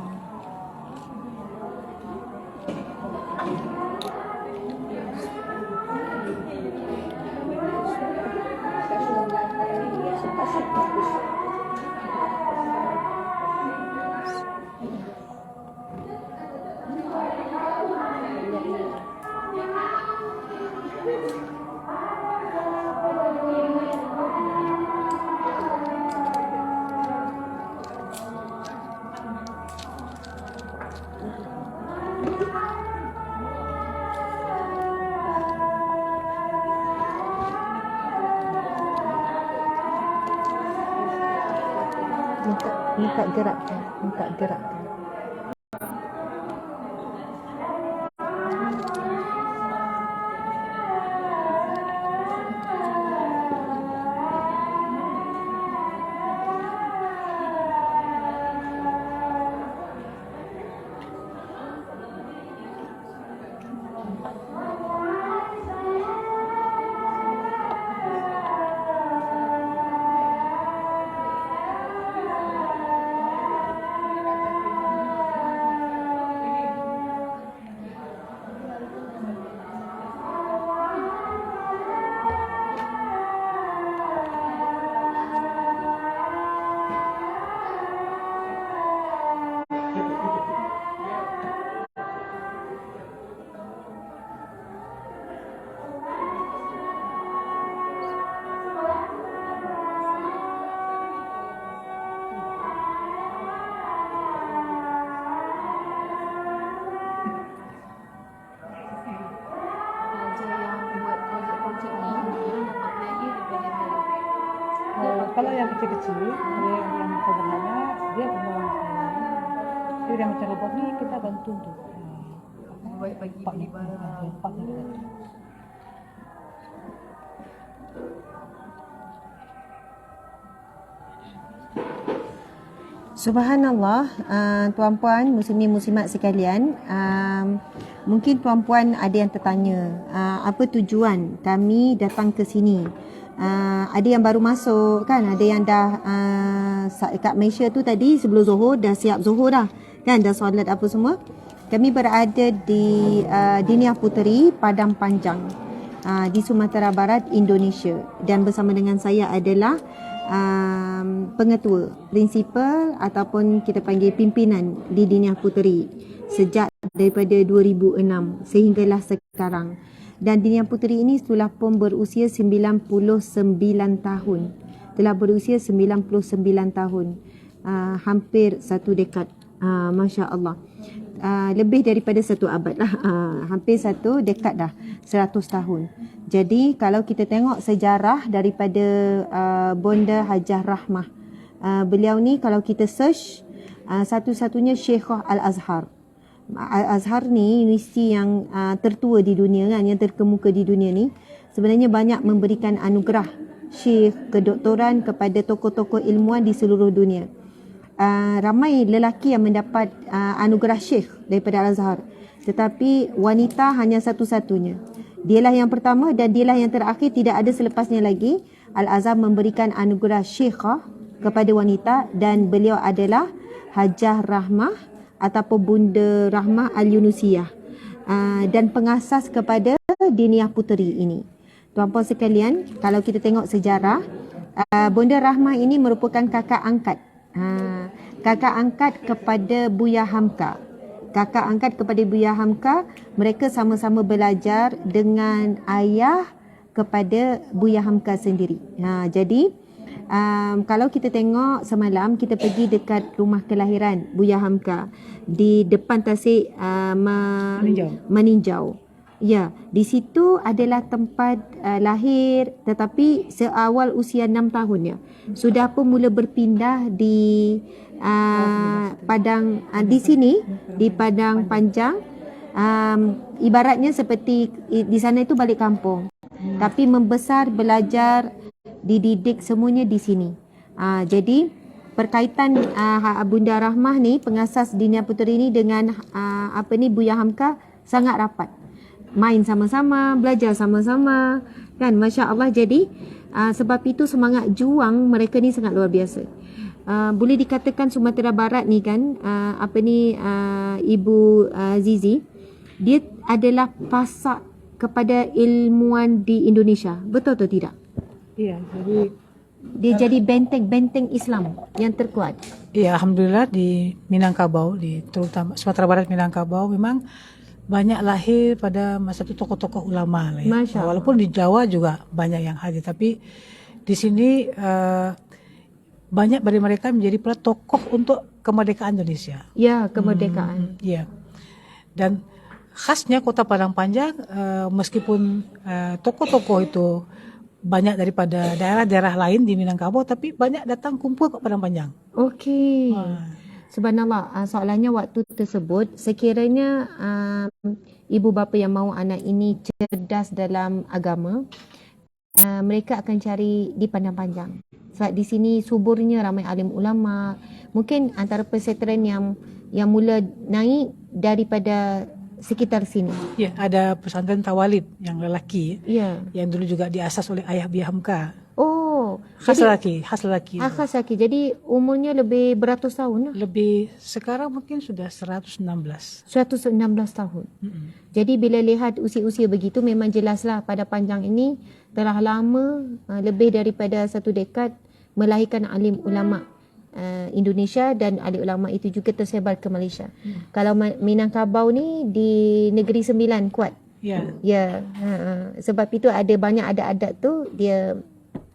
Minta gerakkan. Kalau yang kecil-kecil, yang sederhana, dia kembang sendiri. Tapi yang macam robot ni kita bantu untuk bagi barang. Subhanallah, tuan-puan, muslimin muslimat sekalian, mungkin tuan-puan ada yang tertanya, apa tujuan kami datang ke sini? Ada yang baru masuk kan, ada yang dah kat Malaysia tu tadi sebelum Zuhur dah siap Zuhur dah kan, dah solat apa semua. Kami berada di Diniah Puteri Padang Panjang di Sumatera Barat, Indonesia, dan bersama dengan saya adalah pengetua, prinsipal ataupun kita panggil pimpinan di Diniah Puteri sejak daripada 2006 sehinggalah sekarang. Dan Diniah Puteri ini telah pun berusia 99 tahun. Telah berusia 99 tahun. Hampir 1 dekad Masya Allah. Lebih daripada satu abad lah. Hampir satu dekad dah. 100 tahun. Jadi kalau kita tengok sejarah daripada Bonda Hajah Rahmah. Beliau ni kalau kita search, satu-satunya Syekhah Al-Azhar. Al-Azhar ni universiti yang tertua di dunia kan, yang terkemuka di dunia ni. Sebenarnya banyak memberikan anugerah syekh, kedoktoran kepada tokoh-tokoh ilmuwan di seluruh dunia. Ramai lelaki yang mendapat anugerah syekh daripada Al-Azhar. Tetapi wanita hanya satu-satunya. Dialah yang pertama dan dialah yang terakhir, tidak ada selepasnya lagi. Al-Azhar memberikan anugerah syekhah kepada wanita dan beliau adalah Hajah Rahmah ataupun Bunda Rahmah Al-Yunusiyah dan pengasas kepada Diniyah Puteri ini. Tuan-puan sekalian, kalau kita tengok sejarah, Bunda Rahmah ini merupakan kakak angkat. Kakak angkat kepada Buya Hamka. Kakak angkat kepada Buya Hamka, mereka sama-sama belajar dengan ayah kepada Buya Hamka sendiri. Jadi kalau kita tengok semalam, kita pergi dekat rumah kelahiran Buya Hamka di depan Tasik Meninjau. Ya, di situ adalah tempat lahir, tetapi seawal usia 6 tahun ya. Sudah pun mula berpindah di Padang, di sini di Padang Panjang. Ibaratnya seperti di sana itu balik kampung. Tapi membesar, belajar, dididik semuanya di sini. Jadi perkaitan Bunda Rahmah ni, pengasas Diniyah Puteri ni dengan Buya Hamka sangat rapat. Main sama-sama, belajar sama-sama, kan, Masya Allah. Jadi sebab itu semangat juang mereka ni sangat luar biasa. Boleh dikatakan Sumatera Barat ni kan, Ibu Zizi, dia adalah pasak kepada ilmuwan di Indonesia. Betul atau tidak? Iya, jadi dia jadi benteng Islam yang terkuat. iya, alhamdulillah di Minangkabau, terutama Sumatera Barat Minangkabau, memang banyak lahir pada masa itu tokoh-tokoh ulama lah ya. Masya Allah. Walaupun di Jawa juga banyak yang hadir, tapi di sini banyak dari mereka menjadi pula tokoh untuk kemerdekaan Indonesia. Ya, kemerdekaan. Iya. Dan khasnya Kota Padang Panjang, meskipun tokoh-tokoh itu banyak daripada daerah-daerah lain di Minangkabau, tapi banyak datang kumpul ke Padang Panjang. Okey. Subhanallah, soalannya waktu tersebut, sekiranya ibu bapa yang mahu anak ini cerdas dalam agama, mereka akan cari di Padang Panjang. Sebab di sini suburnya ramai alim ulama. Mungkin antara pesantren yang mula naik daripada sekitar sini. Ya, ada pesantren Tawalid yang lelaki, Ya. yang dulu juga diasas oleh ayah Buya Hamka. Oh, Khas jadi lelaki. khas lelaki. Jadi umurnya lebih beratus tahun lah. Lebih, sekarang mungkin sudah 116. 116 tahun. Jadi bila lihat usia-usia begitu, memang jelaslah pada Panjang ini telah lama, lebih daripada satu dekad, melahirkan alim ulama Indonesia, dan alim ulama itu juga tersebar ke Malaysia. Kalau Minangkabau ni di Negeri Sembilan kuat. Ya. Ya, sebab itu ada banyak adat-adat tu dia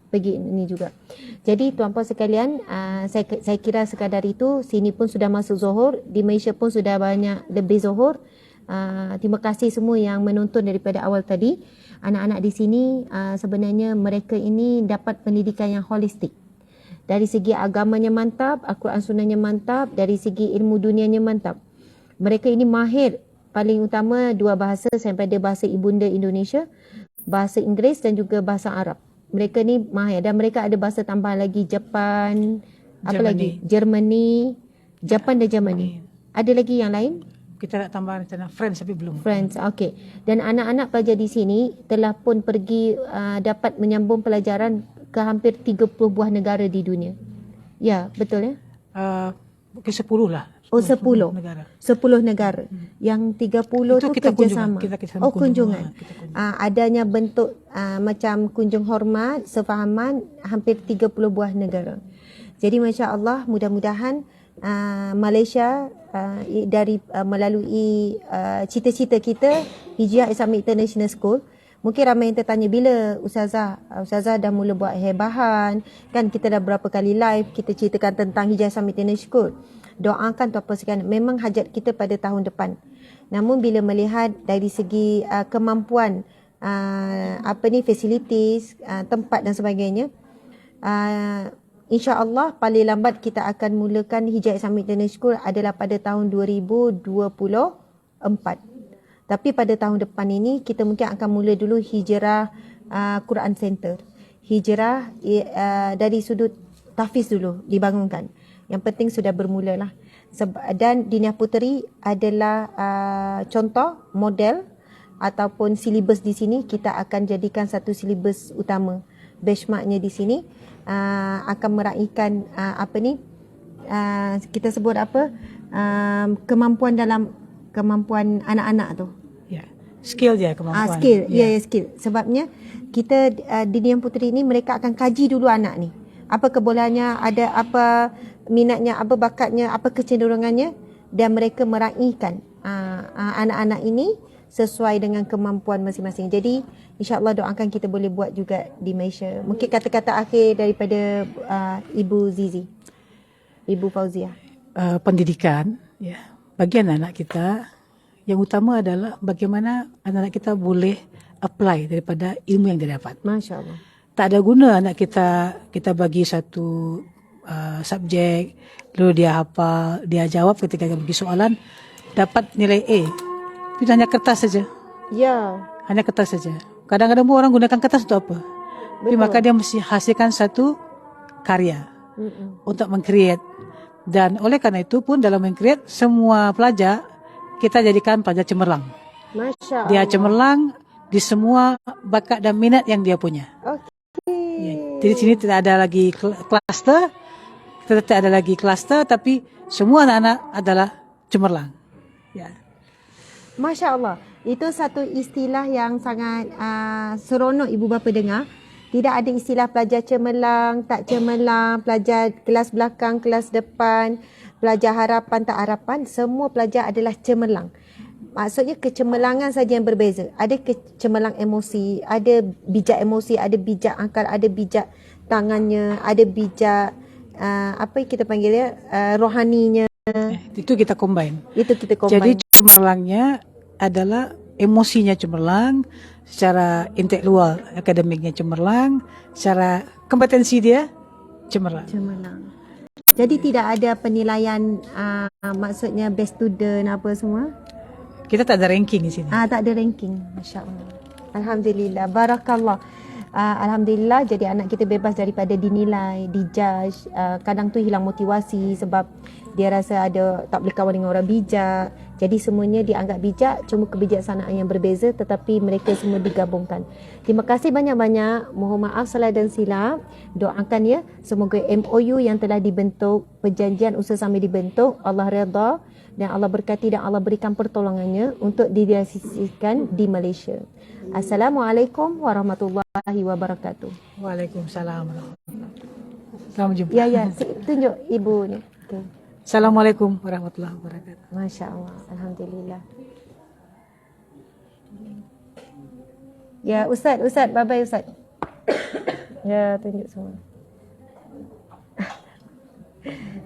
pergi ini juga. Jadi tuan-puan sekalian, saya kira sekadar itu. Sini pun sudah masuk Zuhur, di Malaysia pun sudah banyak lebih Zuhur. Terima kasih semua yang menonton daripada awal tadi. Anak-anak di sini sebenarnya mereka ini dapat pendidikan yang holistik. Dari segi agamanya mantap, Al-Quran Sunnahnya mantap, dari segi ilmu dunianya mantap. Mereka ini mahir, paling utama dua bahasa, sampai ada bahasa ibunda Indonesia, bahasa Inggeris dan juga bahasa Arab. Mereka ni mahir, dan mereka ada bahasa tambahan lagi, Jepun, apa lagi? Germany, Jepun dan Germany. Ada lagi yang lain? Kita nak tambah rencana Friends tapi belum. Friends, okey. Dan anak-anak pelajar di sini telah pun pergi dapat menyambung pelajaran ke hampir 30 buah negara di dunia. Ya, betul ya? Mungkin 10 lah. Oh, 10 negara. 10 negara. Yang 30 Itu tu kita kerjasama. kunjungan. Oh, kunjungan. Kita kunjungan. Adanya bentuk macam kunjung hormat, sefahaman, hampir 30 buah negara. Jadi Masya Allah, mudah-mudahan Malaysia melalui cita-cita kita, Hijrah Islamic International School. Mungkin ramai yang tertanya, bila Ustazah dah mula buat hebahan, kan kita dah berapa kali live, kita ceritakan tentang Hijrah Islamic International School. doakan Tuan Puan sekalian. Memang hajat kita pada tahun depan. Namun bila melihat dari segi kemampuan facilities, tempat dan sebagainya, insya-Allah paling lambat kita akan mulakan Hijrah Islamic International School adalah pada tahun 2024. Tapi pada tahun depan ini kita mungkin akan mula dulu Hijrah Quran Center. Hijrah dari sudut tahfiz dulu dibangunkan. Yang penting sudah bermulalah. Dan Diniah Puteri adalah contoh model ataupun silibus di sini. Kita akan jadikan satu silibus utama. Benchmarknya di sini akan meraihkan kita sebut kemampuan anak-anak tu. Ya, skill dia, kemampuan. Skill, skill. Sebabnya kita di Diniah Puteri ni mereka akan kaji dulu anak ni. Apa kebolehannya, ada apa minatnya, apa bakatnya, apa kecenderungannya, dan mereka meraihkan anak-anak ini sesuai dengan kemampuan masing-masing. Jadi insya-Allah doakan kita boleh buat juga di Malaysia. Mungkin kata-kata akhir daripada Ibu Zizi, Ibu Fauziah. Pendidikan, ya, bagi anak-anak kita yang utama adalah bagaimana anak-anak kita boleh apply daripada ilmu yang dia dapat. Masya-Allah. Tak ada guna anak kita bagi satu subjek, lalu dia hafal, dia jawab ketika dia bagi soalan, dapat nilai A. Itu hanya kertas saja. Ya. Hanya kertas saja. Kadang-kadang orang gunakan kertas untuk apa? Tapi maka dia mesti hasilkan satu karya untuk meng-create. Dan oleh karena itu pun dalam meng-create, semua pelajar kita jadikan pelajar cemerlang. Masya-Allah. Dia cemerlang di semua bakat dan minat yang dia punya. Okey. Ya, jadi sini tidak ada lagi kluster, kita tidak ada lagi kluster, tapi semua anak-anak adalah cemerlang. Ya. Masya Allah. Itu satu istilah yang sangat seronok ibu bapa dengar. Tidak ada istilah pelajar cemerlang, tak cemerlang, pelajar kelas belakang, kelas depan, pelajar harapan, tak harapan. Semua pelajar adalah cemerlang. Maksudnya kecemerlangan saja yang berbeza. Ada kecemerlang emosi, ada bijak emosi, ada bijak akal, ada bijak tangannya, ada bijak apa yang kita panggil dia, rohaninya. Itu kita combine. Itu kita combine. Jadi cemerlangnya adalah emosinya cemerlang, secara intelektual akademiknya cemerlang, secara kompetensi dia cemerlang. Cemerlang. Jadi tidak ada penilaian maksudnya best student apa semua? Kita tak ada ranking di sini. Tak ada ranking. Masya-Allah. Alhamdulillah. Barakallah. Alhamdulillah jadi anak kita bebas daripada dinilai, dijudge. Kadang tu hilang motivasi sebab dia rasa tak boleh kawan dengan orang bijak. Jadi semuanya dianggap bijak, cuma kebijaksanaan yang berbeza tetapi mereka semua digabungkan. Terima kasih banyak-banyak. Mohon maaf salah dan silap. Doakan ya semoga MOU yang telah dibentuk, perjanjian usaha sambil dibentuk, Allah redha dan Allah berkati dan Allah berikan pertolongannya untuk direalisasikan di Malaysia. Assalamualaikum warahmatullahi wabarakatuh. Waalaikumsalam. Selamat jumpa. Ya, tunjuk ibu ni. Okay. Assalamualaikum warahmatullahi wabarakatuh. Masya Allah, alhamdulillah. Ya, Ustaz, bye-bye Ustaz. Ya, tunjuk semua.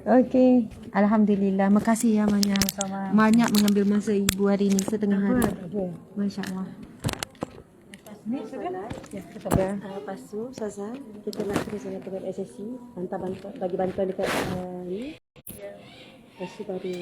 Okey, alhamdulillah. Makasih ya banyak. Banyak mengambil masa ibu hari ini setengah hari. Masya Allah. Lepas tu Ustazah, kita nak terus dekat SSC, bagi bantuan dekat ni. Lepas tu baru